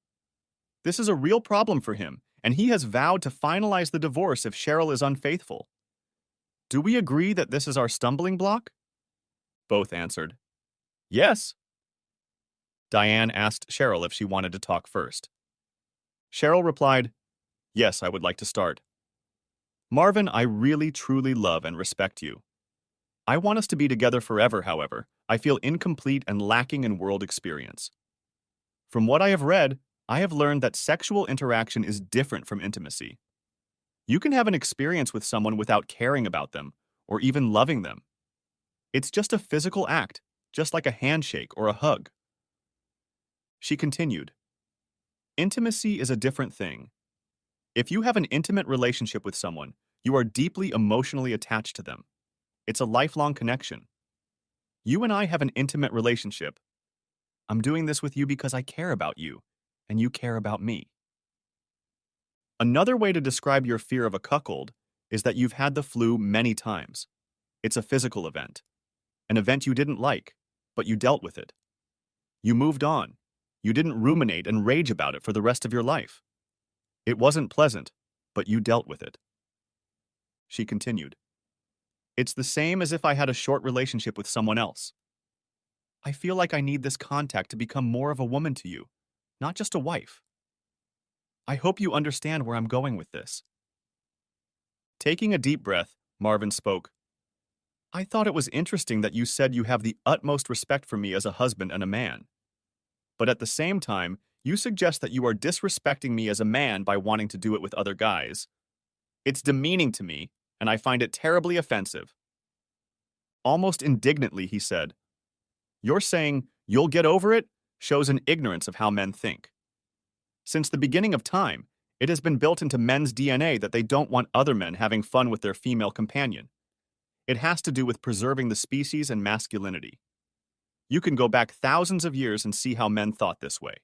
This is a real problem for him, and he has vowed to finalize the divorce if Cheryl is unfaithful. Do we agree that this is our stumbling block? Both answered, Yes. Diane asked Cheryl if she wanted to talk first. Cheryl replied, Yes, I would like to start. Marvin, I really truly love and respect you. I want us to be together forever, however. I feel incomplete and lacking in world experience. From what I have read, I have learned that sexual interaction is different from intimacy. You can have an experience with someone without caring about them, or even loving them. It's just a physical act, just like a handshake or a hug. She continued, Intimacy is a different thing. If you have an intimate relationship with someone, you are deeply emotionally attached to them. It's a lifelong connection. You and I have an intimate relationship. I'm doing this with you because I care about you, and you care about me. Another way to describe your fear of a cuckold is that you've had the flu many times. It's a physical event, an event you didn't like, but you dealt with it. You moved on. You didn't ruminate and rage about it for the rest of your life. It wasn't pleasant, but you dealt with it. She continued, It's the same as if I had a short relationship with someone else. I feel like I need this contact to become more of a woman to you, not just a wife. I hope you understand where I'm going with this. Taking a deep breath, Marvin spoke. I thought it was interesting that you said you have the utmost respect for me as a husband and a man. But at the same time, you suggest that you are disrespecting me as a man by wanting to do it with other guys. It's demeaning to me, and I find it terribly offensive. Almost indignantly, he said, You're saying you'll get over it shows an ignorance of how men think. Since the beginning of time, it has been built into men's DNA that they don't want other men having fun with their female companion. It has to do with preserving the species and masculinity. You can go back thousands of years and see how men thought this way.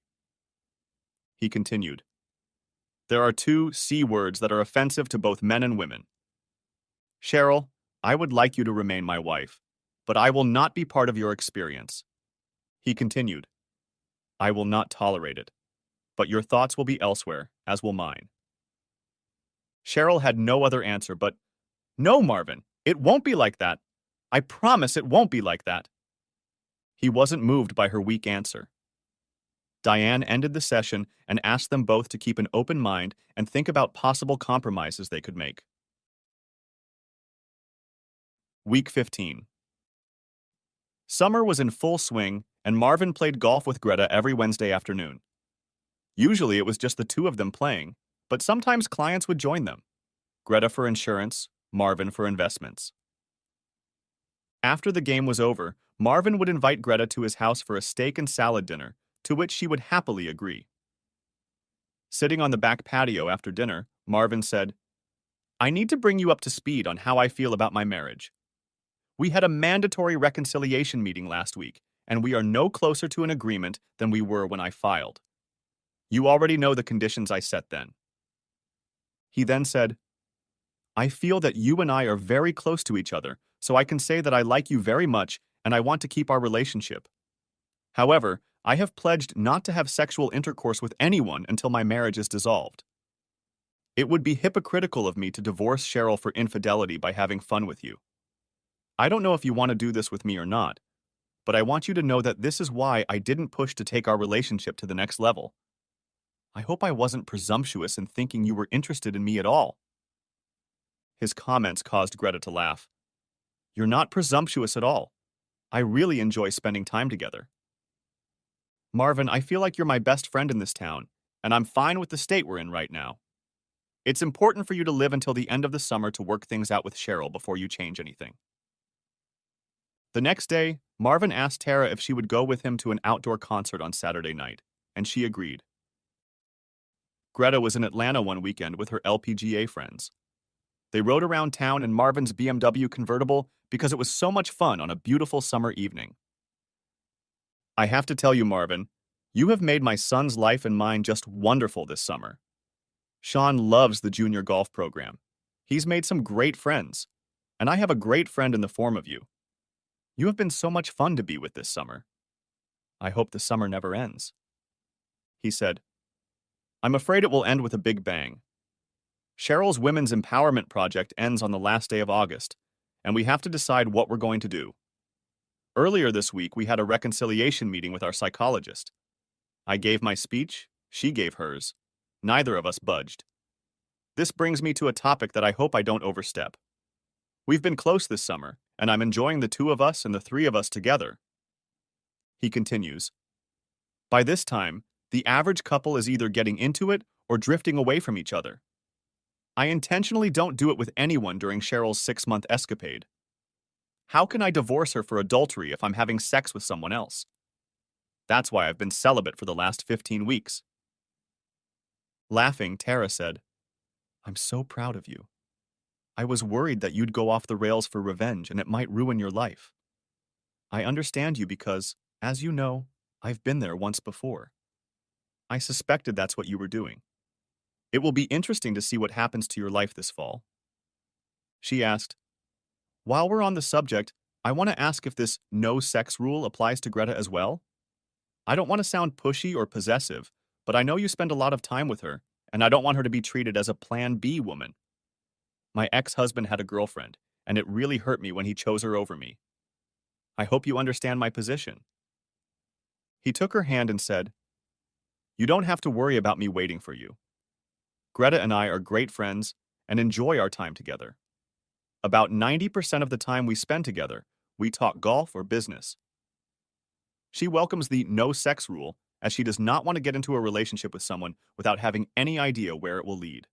He continued, There are two C words that are offensive to both men and women. Cheryl, I would like you to remain my wife, but I will not be part of your experience. He continued, I will not tolerate it, but your thoughts will be elsewhere, as will mine. Cheryl had no other answer but, No, Marvin, it won't be like that. I promise it won't be like that. He wasn't moved by her weak answer. Diane ended the session and asked them both to keep an open mind and think about possible compromises they could make. Week 15. Summer was in full swing, and Marvin played golf with Greta every Wednesday afternoon. Usually it was just the two of them playing, but sometimes clients would join them. Greta for insurance, Marvin for investments. After the game was over, Marvin would invite Greta to his house for a steak and salad dinner, to which she would happily agree. Sitting on the back patio after dinner, Marvin said, I need to bring you up to speed on how I feel about my marriage. We had a mandatory reconciliation meeting last week, and we are no closer to an agreement than we were when I filed. You already know the conditions I set then. He then said, I feel that you and I are very close to each other, so I can say that I like you very much and I want to keep our relationship. However, I have pledged not to have sexual intercourse with anyone until my marriage is dissolved. It would be hypocritical of me to divorce Cheryl for infidelity by having fun with you. I don't know if you want to do this with me or not, but I want you to know that this is why I didn't push to take our relationship to the next level. I hope I wasn't presumptuous in thinking you were interested in me at all. His comments caused Greta to laugh. You're not presumptuous at all. I really enjoy spending time together. Marvin, I feel like you're my best friend in this town, and I'm fine with the state we're in right now. It's important for you to live until the end of the summer to work things out with Cheryl before you change anything. The next day, Marvin asked Tara if she would go with him to an outdoor concert on Saturday night, and she agreed. Greta was in Atlanta one weekend with her LPGA friends. They rode around town in Marvin's BMW convertible because it was so much fun on a beautiful summer evening. I have to tell you, Marvin, you have made my son's life and mine just wonderful this summer. Sean loves the junior golf program. He's made some great friends, and I have a great friend in the form of you. You have been so much fun to be with this summer. I hope the summer never ends. He said, I'm afraid it will end with a big bang. Cheryl's Women's Empowerment Project ends on the last day of August, and we have to decide what we're going to do. Earlier this week, we had a reconciliation meeting with our psychologist. I gave my speech, she gave hers. Neither of us budged. This brings me to a topic that I hope I don't overstep. We've been close this summer, and I'm enjoying the two of us and the three of us together. He continues, by this time, the average couple is either getting into it or drifting away from each other. I intentionally don't do it with anyone during Cheryl's 6-month escapade. How can I divorce her for adultery if I'm having sex with someone else? That's why I've been celibate for the last 15 weeks. Laughing, Tara said, I'm so proud of you. I was worried that you'd go off the rails for revenge and it might ruin your life. I understand you because, as you know, I've been there once before. I suspected that's what you were doing. It will be interesting to see what happens to your life this fall. She asked, while we're on the subject, I want to ask if this no sex rule applies to Greta as well? I don't want to sound pushy or possessive, but I know you spend a lot of time with her, and I don't want her to be treated as a Plan B woman. My ex-husband had a girlfriend, and it really hurt me when he chose her over me. I hope you understand my position. He took her hand and said, you don't have to worry about me waiting for you. Greta and I are great friends and enjoy our time together. About 90% of the time we spend together, we talk golf or business. She welcomes the no sex rule as she does not want to get into a relationship with someone without having any idea where it will lead.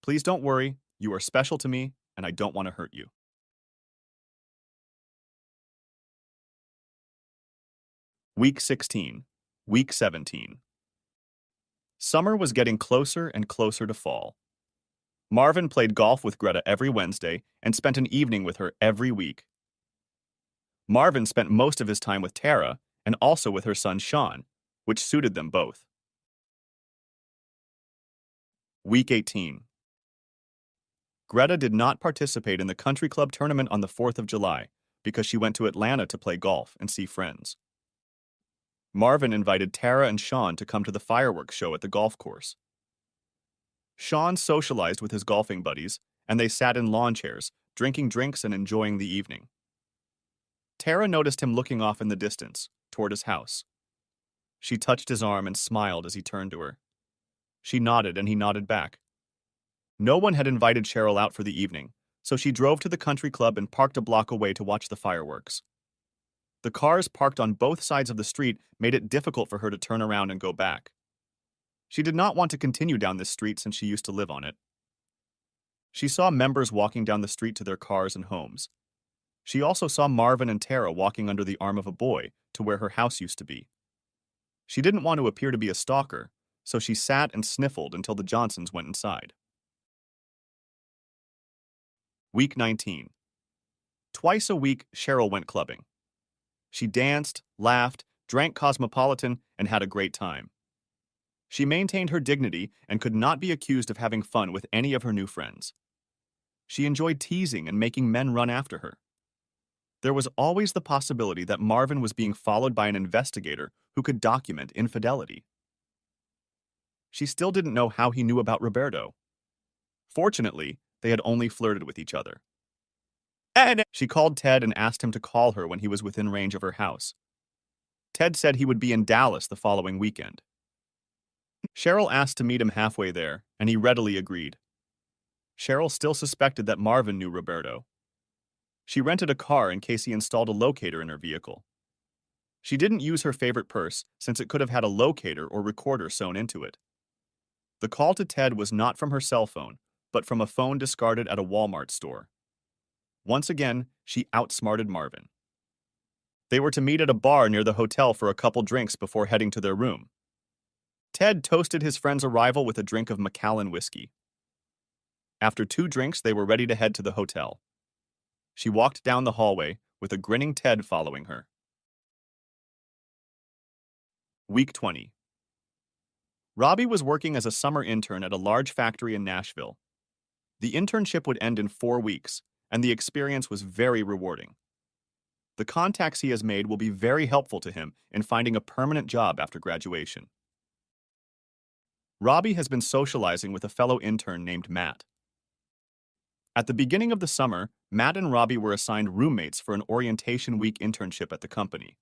Please don't worry, you are special to me and I don't want to hurt you. Week 16. Week 17. Summer was getting closer and closer to fall. Marvin played golf with Greta every Wednesday and spent an evening with her every week. Marvin spent most of his time with Tara and also with her son Sean, which suited them both. Week 18. Greta did not participate in the country club tournament on the 4th of July because she went to Atlanta to play golf and see friends. Marvin invited Tara and Sean to come to the fireworks show at the golf course. Sean socialized with his golfing buddies, and they sat in lawn chairs, drinking drinks and enjoying the evening. Tara noticed him looking off in the distance, toward his house. She touched his arm and smiled as he turned to her. She nodded and he nodded back. No one had invited Cheryl out for the evening, so she drove to the country club and parked a block away to watch the fireworks. The cars parked on both sides of the street made it difficult for her to turn around and go back. She did not want to continue down this street since she used to live on it. She saw members walking down the street to their cars and homes. She also saw Marvin and Tara walking under the arm of a boy to where her house used to be. She didn't want to appear to be a stalker, so she sat and sniffled until the Johnsons went inside. Week 19. Twice a week, Cheryl went clubbing. She danced, laughed, drank Cosmopolitan, and had a great time. She maintained her dignity and could not be accused of having fun with any of her new friends. She enjoyed teasing and making men run after her. There was always the possibility that Marvin was being followed by an investigator who could document infidelity. She still didn't know how he knew about Roberto. Fortunately, they had only flirted with each other. She called Ted and asked him to call her when he was within range of her house. Ted said he would be in Dallas the following weekend. Cheryl asked to meet him halfway there, and he readily agreed. Cheryl still suspected that Marvin knew Roberto. She rented a car in case he installed a locator in her vehicle. She didn't use her favorite purse since it could have had a locator or recorder sewn into it. The call to Ted was not from her cell phone, but from a phone discarded at a Walmart store. Once again, she outsmarted Marvin. They were to meet at a bar near the hotel for a couple drinks before heading to their room. Ted toasted his friend's arrival with a drink of Macallan whiskey. After 2 drinks, they were ready to head to the hotel. She walked down the hallway, with a grinning Ted following her. Week 20. Robbie was working as a summer intern at a large factory in Nashville. The internship would end in 4 weeks, and the experience was very rewarding. The contacts he has made will be very helpful to him in finding a permanent job after graduation. Robbie has been socializing with a fellow intern named Matt. At the beginning of the summer, Matt and Robbie were assigned roommates for an orientation week internship at the company.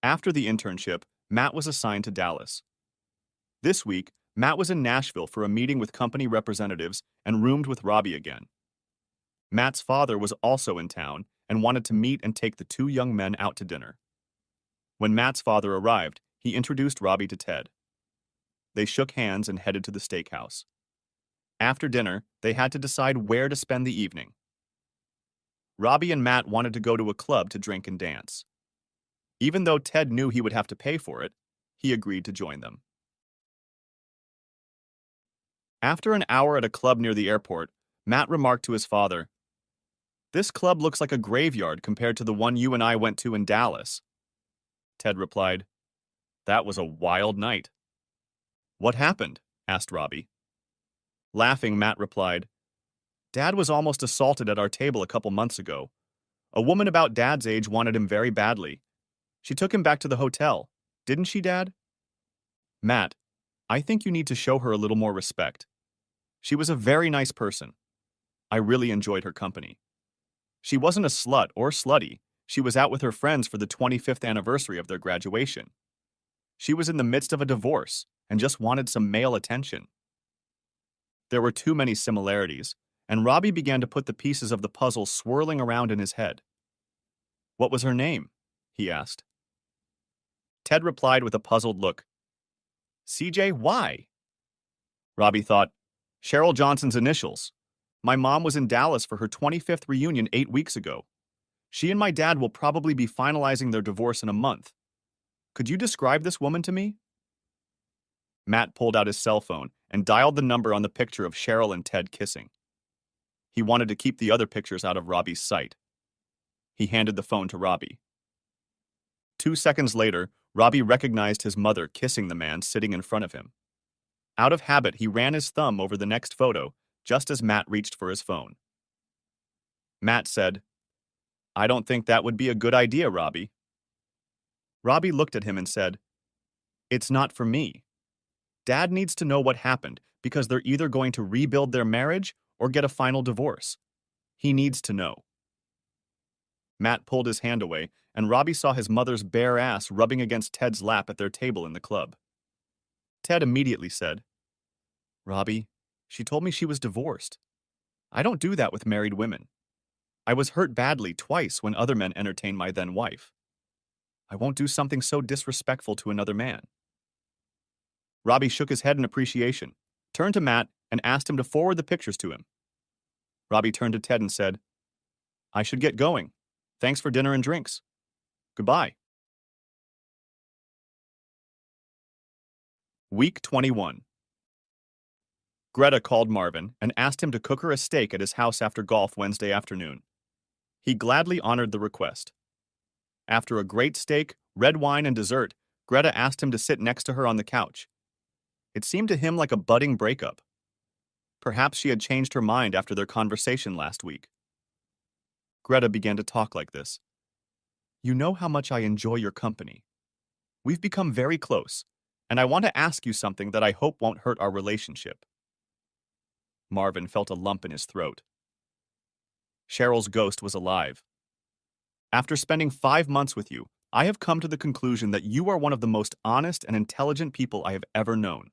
After the internship, Matt was assigned to Dallas. This week, Matt was in Nashville for a meeting with company representatives and roomed with Robbie again. Matt's father was also in town and wanted to meet and take the 2 young men out to dinner. When Matt's father arrived, he introduced Robbie to Ted. They shook hands and headed to the steakhouse. After dinner, they had to decide where to spend the evening. Robbie and Matt wanted to go to a club to drink and dance. Even though Ted knew he would have to pay for it, he agreed to join them. After an hour at a club near the airport, Matt remarked to his father, "This club looks like a graveyard compared to the one you and I went to in Dallas." Ted replied, "That was a wild night." "What happened?" asked Robbie. Laughing, Matt replied, "Dad was almost assaulted at our table a couple months ago. A woman about Dad's age wanted him very badly. She took him back to the hotel. Didn't she, Dad?" "Matt, I think you need to show her a little more respect. She was a very nice person. I really enjoyed her company. She wasn't a slut or slutty. She was out with her friends for the 25th anniversary of their graduation. She was in the midst of a divorce and just wanted some male attention." There were too many similarities, and Robbie began to put the pieces of the puzzle swirling around in his head. "What was her name?" he asked. Ted replied with a puzzled look. "CJ, why?" Robbie thought, "Cheryl Johnson's initials. My mom was in Dallas for her 25th reunion 8 weeks ago. She and my dad will probably be finalizing their divorce in a month. Could you describe this woman to me?" Matt pulled out his cell phone and dialed the number on the picture of Cheryl and Ted kissing. He wanted to keep the other pictures out of Robbie's sight. He handed the phone to Robbie. 2 seconds later, Robbie recognized his mother kissing the man sitting in front of him. Out of habit, he ran his thumb over the next photo, just as Matt reached for his phone. Matt said, "I don't think that would be a good idea, Robbie." Robbie looked at him and said, "It's not for me. Dad needs to know what happened because they're either going to rebuild their marriage or get a final divorce. He needs to know." Matt pulled his hand away, and Robbie saw his mother's bare ass rubbing against Ted's lap at their table in the club. Ted immediately said, "Robbie, she told me she was divorced. I don't do that with married women. I was hurt badly twice when other men entertained my then wife. I won't do something so disrespectful to another man." Robbie shook his head in appreciation, turned to Matt, and asked him to forward the pictures to him. Robbie turned to Ted and said, "I should get going. Thanks for dinner and drinks. Goodbye." Week 21. Greta called Marvin and asked him to cook her a steak at his house after golf Wednesday afternoon. He gladly honored the request. After a great steak, red wine, and dessert, Greta asked him to sit next to her on the couch. It seemed to him like a budding breakup. Perhaps she had changed her mind after their conversation last week. Greta began to talk like this. "You know how much I enjoy your company. We've become very close, and I want to ask you something that I hope won't hurt our relationship." Marvin felt a lump in his throat. Cheryl's ghost was alive. "After spending 5 months with you, I have come to the conclusion that you are one of the most honest and intelligent people I have ever known.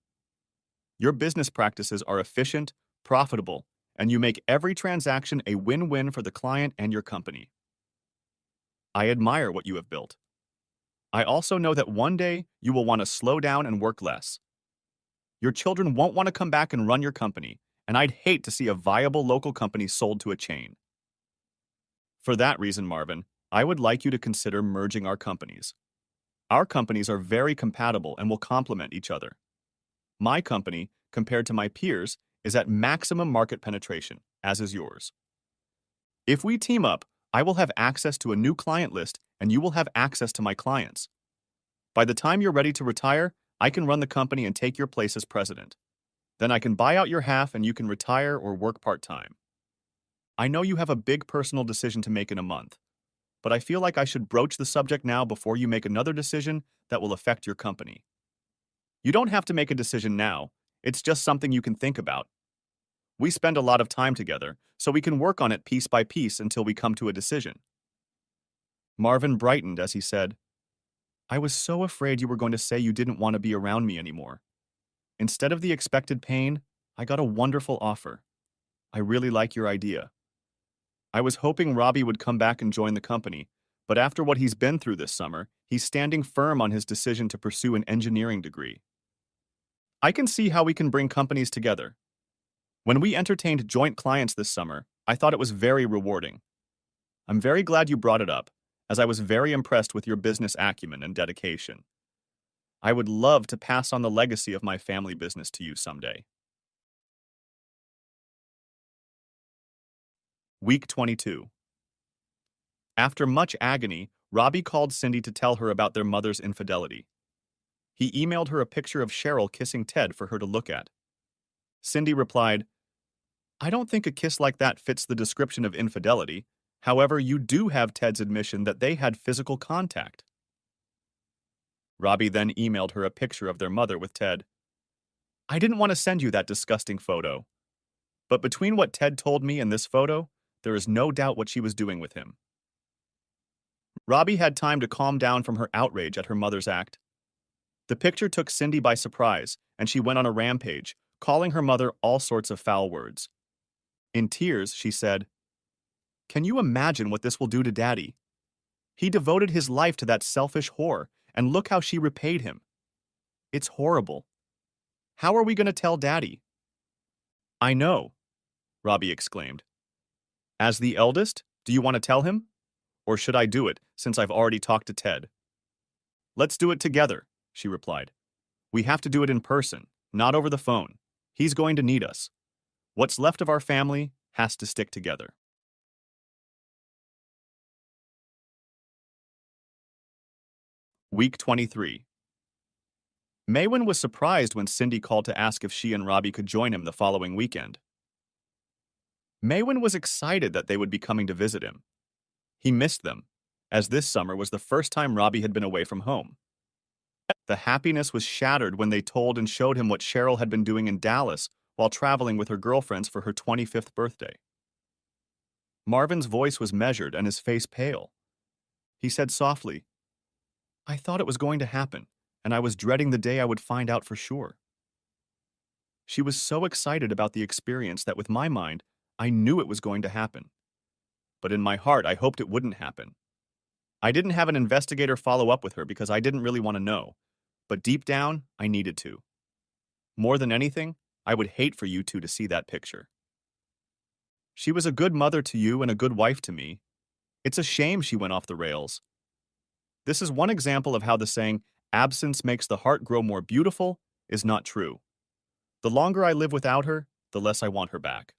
Your business practices are efficient, profitable, and you make every transaction a win-win for the client and your company. I admire what you have built. I also know that one day you will want to slow down and work less. Your children won't want to come back and run your company, and I'd hate to see a viable local company sold to a chain. For that reason, Marvin, I would like you to consider merging our companies. Our companies are very compatible and will complement each other. My company, compared to my peers, is at maximum market penetration, as is yours. If we team up, I will have access to a new client list and you will have access to my clients. By the time you're ready to retire, I can run the company and take your place as president. Then I can buy out your half and you can retire or work part-time. I know you have a big personal decision to make in a month, but I feel like I should broach the subject now before you make another decision that will affect your company. You don't have to make a decision now, it's just something you can think about. We spend a lot of time together, so we can work on it piece by piece until we come to a decision. Marvin brightened as he said, I was so afraid you were going to say you didn't want to be around me anymore. Instead of the expected pain, I got a wonderful offer. I really like your idea. I was hoping Robbie would come back and join the company, but after what he's been through this summer, he's standing firm on his decision to pursue an engineering degree. I can see how we can bring companies together. When we entertained joint clients this summer, I thought it was very rewarding. I'm very glad you brought it up, as I was very impressed with your business acumen and dedication. I would love to pass on the legacy of my family business to you someday. Week 22. After much agony, Robbie called Cindy to tell her about their mother's infidelity. He emailed her a picture of Cheryl kissing Ted for her to look at. Cindy replied, I don't think a kiss like that fits the description of infidelity. However, you do have Ted's admission that they had physical contact. Robbie then emailed her a picture of their mother with Ted. I didn't want to send you that disgusting photo. But between what Ted told me and this photo, there is no doubt what she was doing with him. Robbie had time to calm down from her outrage at her mother's act. The picture took Cindy by surprise, and she went on a rampage, calling her mother all sorts of foul words. In tears, she said, Can you imagine what this will do to Daddy? He devoted his life to that selfish whore, and look how she repaid him. It's horrible. How are we going to tell Daddy? I know, Robbie exclaimed. As the eldest, do you want to tell him? Or should I do it, since I've already talked to Ted? Let's do it together, she replied. We have to do it in person, not over the phone. He's going to need us. What's left of our family has to stick together. Week 23. Maywin was surprised when Cindy called to ask if she and Robbie could join him the following weekend. Maywin was excited that they would be coming to visit him. He missed them, as this summer was the first time Robbie had been away from home. The happiness was shattered when they told and showed him what Cheryl had been doing in Dallas while traveling with her girlfriends for her 25th birthday. Marvin's voice was measured and his face pale. He said softly, I thought it was going to happen, and I was dreading the day I would find out for sure. She was so excited about the experience that with my mind, I knew it was going to happen. But in my heart, I hoped it wouldn't happen. I didn't have an investigator follow up with her because I didn't really want to know, but deep down, I needed to. More than anything, I would hate for you two to see that picture. She was a good mother to you and a good wife to me. It's a shame she went off the rails. This is one example of how the saying, absence makes the heart grow more beautiful, is not true. The longer I live without her, the less I want her back.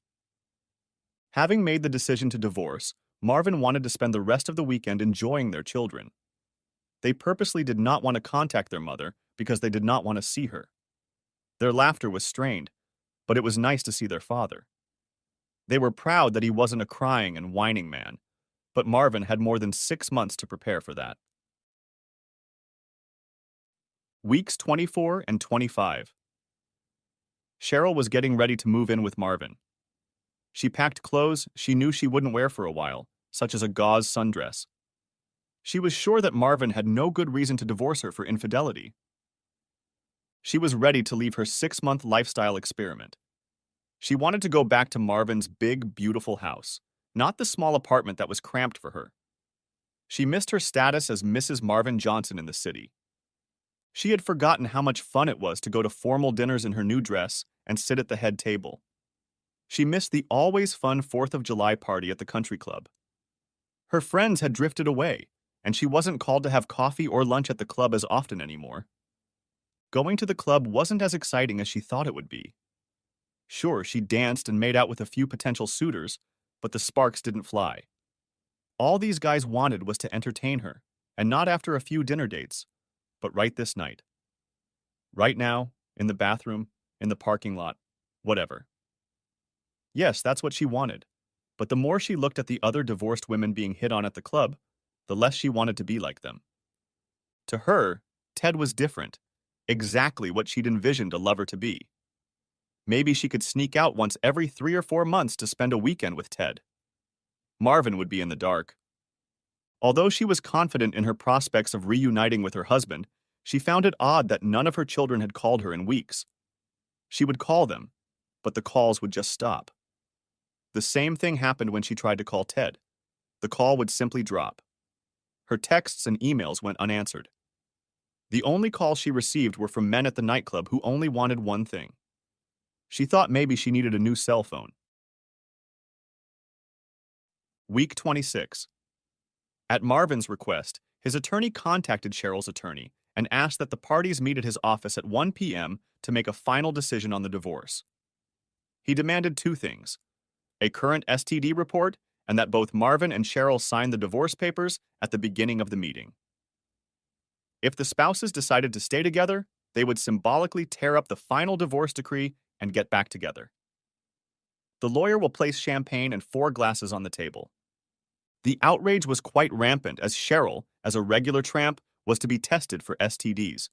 Having made the decision to divorce, Marvin wanted to spend the rest of the weekend enjoying their children. They purposely did not want to contact their mother because they did not want to see her. Their laughter was strained, but it was nice to see their father. They were proud that he wasn't a crying and whining man, but Marvin had more than 6 months to prepare for that. Weeks 24 and 25. Cheryl was getting ready to move in with Marvin. She packed clothes she knew she wouldn't wear for a while, such as a gauze sundress. She was sure that Marvin had no good reason to divorce her for infidelity. She was ready to leave her 6-month lifestyle experiment. She wanted to go back to Marvin's big, beautiful house, not the small apartment that was cramped for her. She missed her status as Mrs. Marvin Johnson in the city. She had forgotten how much fun it was to go to formal dinners in her new dress and sit at the head table. She missed the always fun 4th of July party at the country club. Her friends had drifted away, and she wasn't called to have coffee or lunch at the club as often anymore. Going to the club wasn't as exciting as she thought it would be. Sure, she danced and made out with a few potential suitors, but the sparks didn't fly. All these guys wanted was to entertain her, and not after a few dinner dates, but right this night. Right now, in the bathroom, in the parking lot, whatever. Yes, that's what she wanted, but the more she looked at the other divorced women being hit on at the club, the less she wanted to be like them. To her, Ted was different, exactly what she'd envisioned a lover to be. Maybe she could sneak out once every 3 or 4 months to spend a weekend with Ted. Marvin would be in the dark. Although she was confident in her prospects of reuniting with her husband, she found it odd that none of her children had called her in weeks. She would call them, but the calls would just stop. The same thing happened when she tried to call Ted. The call would simply drop. Her texts and emails went unanswered. The only calls she received were from men at the nightclub who only wanted one thing. She thought maybe she needed a new cell phone. Week 26. At Marvin's request, his attorney contacted Cheryl's attorney and asked that the parties meet at his office at 1 p.m. to make a final decision on the divorce. He demanded two things: a current STD report and that both Marvin and Cheryl sign the divorce papers at the beginning of the meeting. If the spouses decided to stay together, they would symbolically tear up the final divorce decree and get back together. The lawyer will place champagne and 4 glasses on the table. The outrage was quite rampant as Cheryl, as a regular tramp, was to be tested for STDs.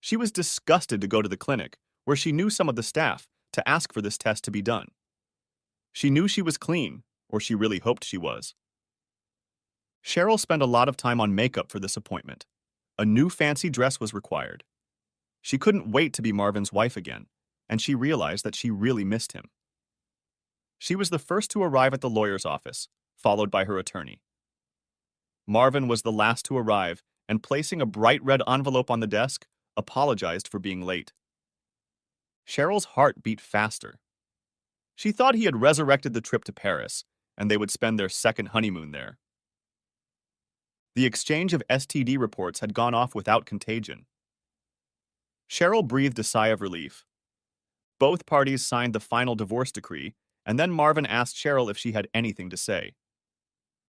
She was disgusted to go to the clinic, where she knew some of the staff, to ask for this test to be done. She knew she was clean, or she really hoped she was. Cheryl spent a lot of time on makeup for this appointment. A new fancy dress was required. She couldn't wait to be Marvin's wife again, and she realized that she really missed him. She was the first to arrive at the lawyer's office, followed by her attorney. Marvin was the last to arrive, and placing a bright red envelope on the desk, apologized for being late. Cheryl's heart beat faster. She thought he had resurrected the trip to Paris, and they would spend their second honeymoon there. The exchange of STD reports had gone off without contagion. Cheryl breathed a sigh of relief. Both parties signed the final divorce decree, and then Marvin asked Cheryl if she had anything to say.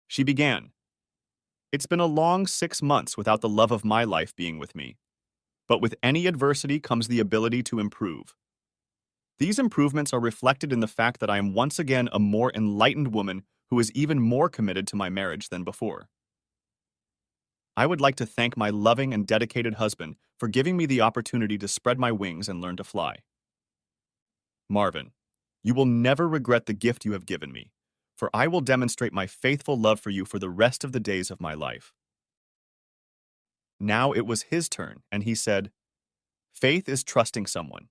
She began. "It's been a long 6 months without the love of my life being with me. But with any adversity comes the ability to improve. These improvements are reflected in the fact that I am once again a more enlightened woman who is even more committed to my marriage than before. I would like to thank my loving and dedicated husband for giving me the opportunity to spread my wings and learn to fly. Marvin, you will never regret the gift you have given me, for I will demonstrate my faithful love for you for the rest of the days of my life." Now it was his turn, and he said, "Faith is trusting someone.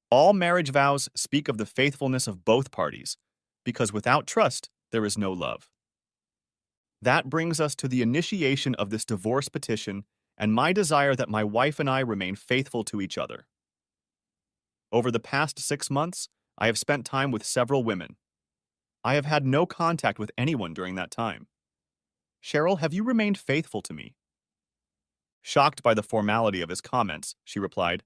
All marriage vows speak of the faithfulness of both parties, because without trust, there is no love. That brings us to the initiation of this divorce petition and my desire that my wife and I remain faithful to each other. Over the past 6 months, I have spent time with several women. I have had no contact with anyone during that time. Cheryl, have you remained faithful to me?" Shocked by the formality of his comments, she replied,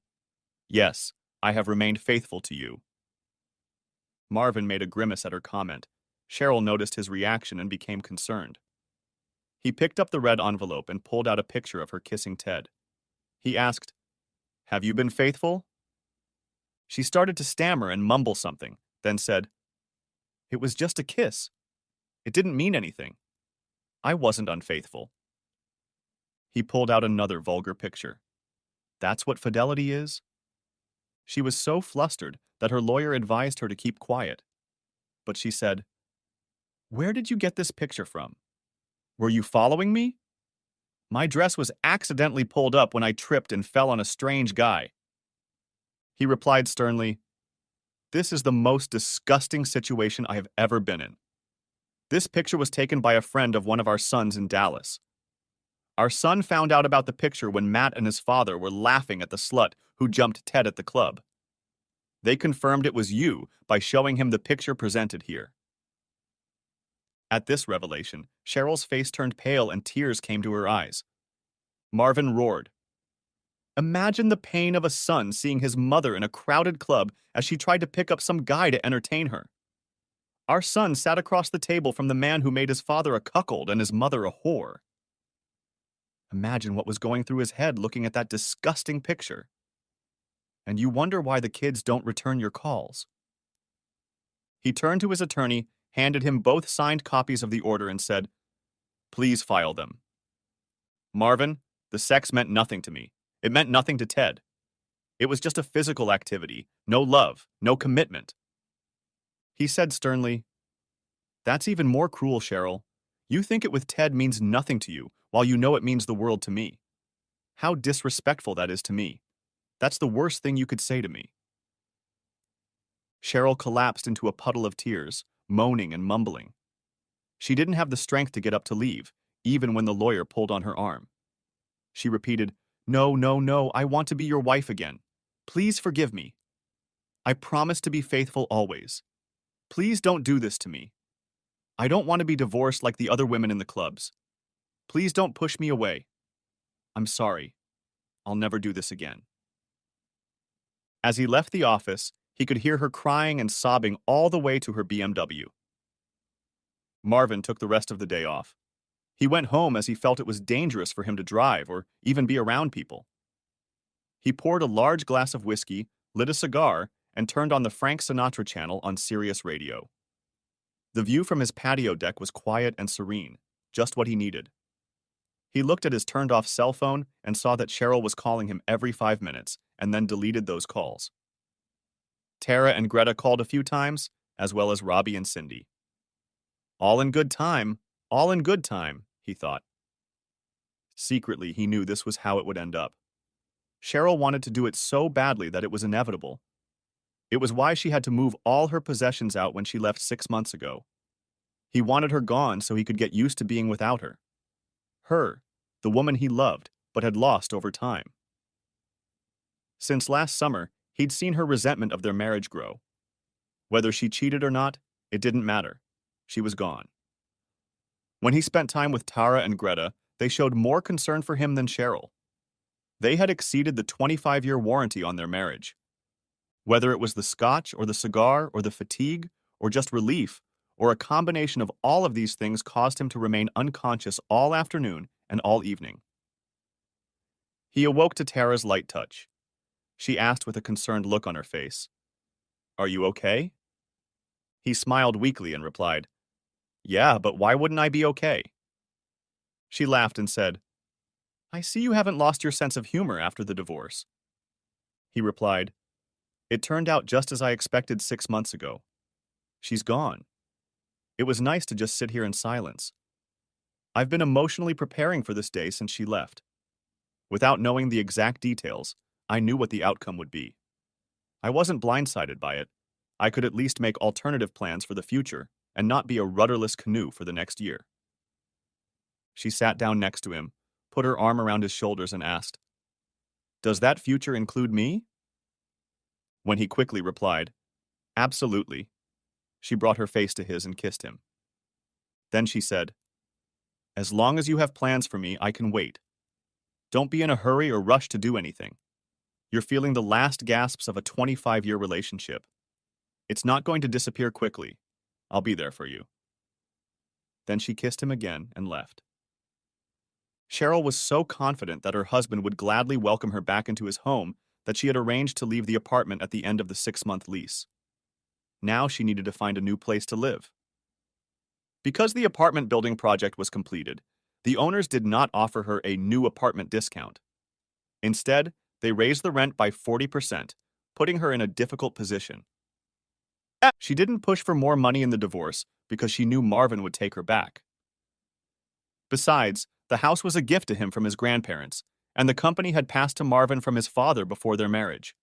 "Yes, I have remained faithful to you." Marvin made a grimace at her comment. Cheryl noticed his reaction and became concerned. He picked up the red envelope and pulled out a picture of her kissing Ted. He asked, "Have you been faithful?" She started to stammer and mumble something, then said, "It was just a kiss. It didn't mean anything. I wasn't unfaithful." He pulled out another vulgar picture. That's what fidelity is? She was so flustered that her lawyer advised her to keep quiet. But she said, "Where did you get this picture from? Were you following me? My dress was accidentally pulled up when I tripped and fell on a strange guy." He replied sternly, "This is the most disgusting situation I have ever been in. This picture was taken by a friend of one of our sons in Dallas. Our son found out about the picture when Matt and his father were laughing at the slut who jumped Ted at the club. They confirmed it was you by showing him the picture presented here. At this revelation, Cheryl's face turned pale and tears came to her eyes. Marvin roared. Imagine the pain of a son seeing his mother in a crowded club as she tried to pick up some guy to entertain her. Our son sat across the table from the man who made his father a cuckold and his mother a whore. Imagine what was going through his head looking at that disgusting picture. And you wonder why the kids don't return your calls. He turned to his attorney, handed him both signed copies of the order and said, "Please file them." Marvin, the sex meant nothing to me. It meant nothing to Ted. It was just a physical activity, no love, no commitment. He said sternly, "That's even more cruel, Cheryl. You think it with Ted means nothing to you, while you know it means the world to me. How disrespectful that is to me. That's the worst thing you could say to me." Cheryl collapsed into a puddle of tears, moaning and mumbling. She didn't have the strength to get up to leave, even when the lawyer pulled on her arm. She repeated, "No, no, no, I want to be your wife again. Please forgive me. I promise to be faithful always. Please don't do this to me. I don't want to be divorced like the other women in the clubs. Please don't push me away. I'm sorry. I'll never do this again." As he left the office, he could hear her crying and sobbing all the way to her BMW. Marvin took the rest of the day off. He went home as he felt it was dangerous for him to drive or even be around people. He poured a large glass of whiskey, lit a cigar, and turned on the Frank Sinatra channel on Sirius Radio. The view from his patio deck was quiet and serene, just what he needed. He looked at his turned-off cell phone and saw that Cheryl was calling him every 5 minutes and then deleted those calls. Tara and Greta called a few times, as well as Robbie and Cindy. All in good time, he thought. Secretly, he knew this was how it would end up. Cheryl wanted to do it so badly that it was inevitable. It was why she had to move all her possessions out when she left 6 months ago. He wanted her gone so he could get used to being without her. Her, the woman he loved, but had lost over time. Since last summer, he'd seen her resentment of their marriage grow. Whether she cheated or not, it didn't matter. She was gone. When he spent time with Tara and Greta, they showed more concern for him than Cheryl. They had exceeded the 25-year warranty on their marriage. Whether it was the scotch or the cigar or the fatigue or just relief or a combination of all of these things caused him to remain unconscious all afternoon and all evening. He awoke to Tara's light touch. She asked with a concerned look on her face, "Are you okay?" He smiled weakly and replied, "Yeah, but why wouldn't I be okay?" She laughed and said, "I see you haven't lost your sense of humor after the divorce." He replied, "It turned out just as I expected 6 months ago. She's gone. It was nice to just sit here in silence. I've been emotionally preparing for this day since she left. Without knowing the exact details, I knew what the outcome would be. I wasn't blindsided by it. I could at least make alternative plans for the future and not be a rudderless canoe for the next year." She sat down next to him, put her arm around his shoulders and asked, "Does that future include me?" When he quickly replied, "Absolutely," she brought her face to his and kissed him. Then she said, "As long as you have plans for me, I can wait. Don't be in a hurry or rush to do anything. You're feeling the last gasps of a 25-year relationship. It's not going to disappear quickly. I'll be there for you." Then she kissed him again and left. Cheryl was so confident that her husband would gladly welcome her back into his home that she had arranged to leave the apartment at the end of the 6-month lease. Now she needed to find a new place to live. Because the apartment building project was completed, the owners did not offer her a new apartment discount. Instead, they raised the rent by 40%, putting her in a difficult position. She didn't push for more money in the divorce because she knew Marvin would take her back. Besides, the house was a gift to him from his grandparents, and the company had passed to Marvin from his father before their marriage.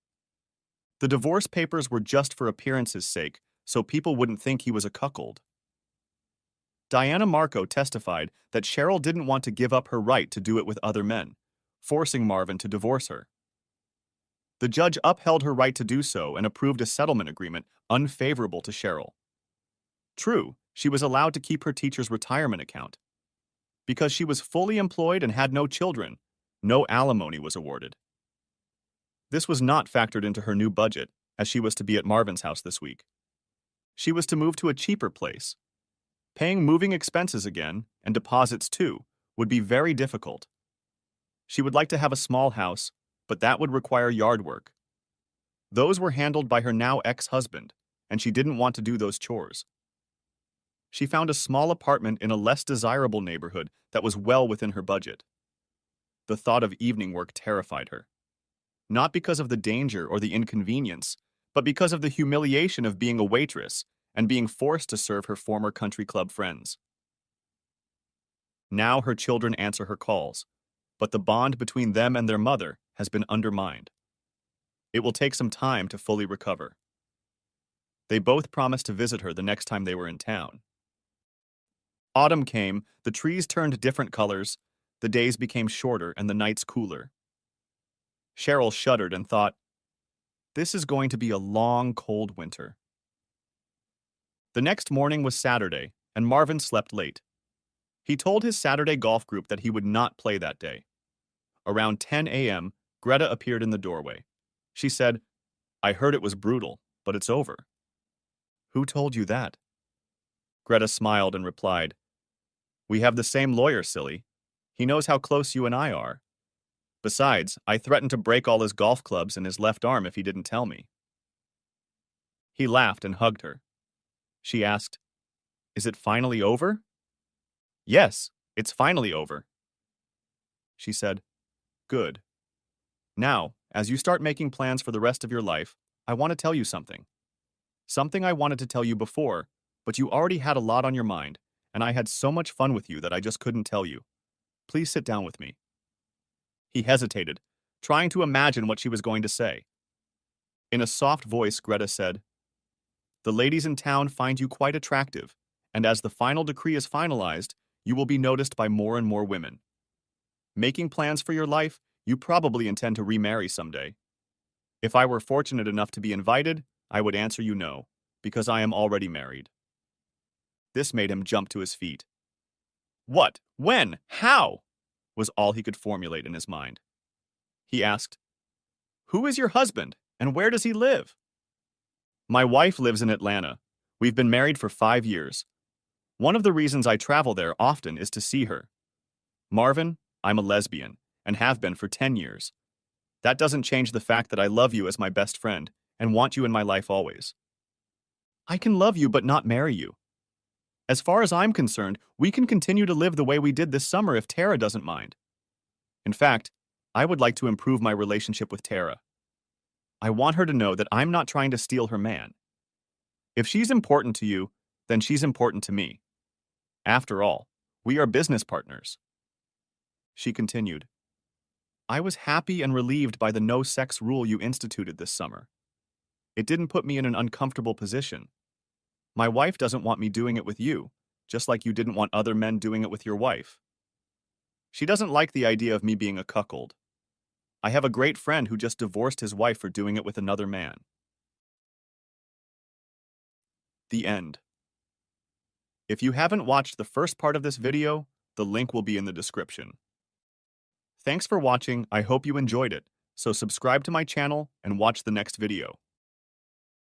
The divorce papers were just for appearance's sake, so people wouldn't think he was a cuckold. Diana Marco testified that Cheryl didn't want to give up her right to do it with other men, forcing Marvin to divorce her. The judge upheld her right to do so and approved a settlement agreement unfavorable to Cheryl. True, she was allowed to keep her teacher's retirement account. Because she was fully employed and had no children, no alimony was awarded. This was not factored into her new budget, as she was to be at Marvin's house this week. She was to move to a cheaper place. Paying moving expenses again, and deposits too, would be very difficult. She would like to have a small house, but that would require yard work. Those were handled by her now ex-husband, and she didn't want to do those chores. She found a small apartment in a less desirable neighborhood that was well within her budget. The thought of evening work terrified her. Not because of the danger or the inconvenience, but because of the humiliation of being a waitress and being forced to serve her former country club friends. Now her children answer her calls, but the bond between them and their mother has been undermined. It will take some time to fully recover. They both promised to visit her the next time they were in town. Autumn came, the trees turned different colors, the days became shorter and the nights cooler. Cheryl shuddered and thought, "This is going to be a long, cold winter." The next morning was Saturday, and Marvin slept late. He told his Saturday golf group that he would not play that day. Around 10 a.m., Greta appeared in the doorway. She said, "I heard it was brutal, but it's over." "Who told you that?" Greta smiled and replied, "We have the same lawyer, silly. He knows how close you and I are. Besides, I threatened to break all his golf clubs and his left arm if he didn't tell me." He laughed and hugged her. She asked, "Is it finally over?" "Yes, it's finally over." She said, "Good. Now, as you start making plans for the rest of your life, I want to tell you something. Something I wanted to tell you before, but you already had a lot on your mind, and I had so much fun with you that I just couldn't tell you. Please sit down with me." He hesitated, trying to imagine what she was going to say. In a soft voice, Greta said, "The ladies in town find you quite attractive, and as the final decree is finalized, you will be noticed by more and more women. Making plans for your life, you probably intend to remarry someday. If I were fortunate enough to be invited, I would answer you no, because I am already married." This made him jump to his feet. What? When? How? Was all he could formulate in his mind. He asked, "Who is your husband, and where does he live?" "My wife lives in Atlanta. We've been married for 5 years. One of the reasons I travel there often is to see her. Marvin, I'm a lesbian, and have been for 10 years. That doesn't change the fact that I love you as my best friend, and want you in my life always." "I can love you but not marry you. As far as I'm concerned, we can continue to live the way we did this summer if Tara doesn't mind. In fact, I would like to improve my relationship with Tara. I want her to know that I'm not trying to steal her man. If she's important to you, then she's important to me. After all, we are business partners." She continued, "I was happy and relieved by the no-sex rule you instituted this summer. It didn't put me in an uncomfortable position. My wife doesn't want me doing it with you, just like you didn't want other men doing it with your wife. She doesn't like the idea of me being a cuckold. I have a great friend who just divorced his wife for doing it with another man." The end. If you haven't watched the first part of this video, the link will be in the description. Thanks for watching, I hope you enjoyed it, so subscribe to my channel and watch the next video.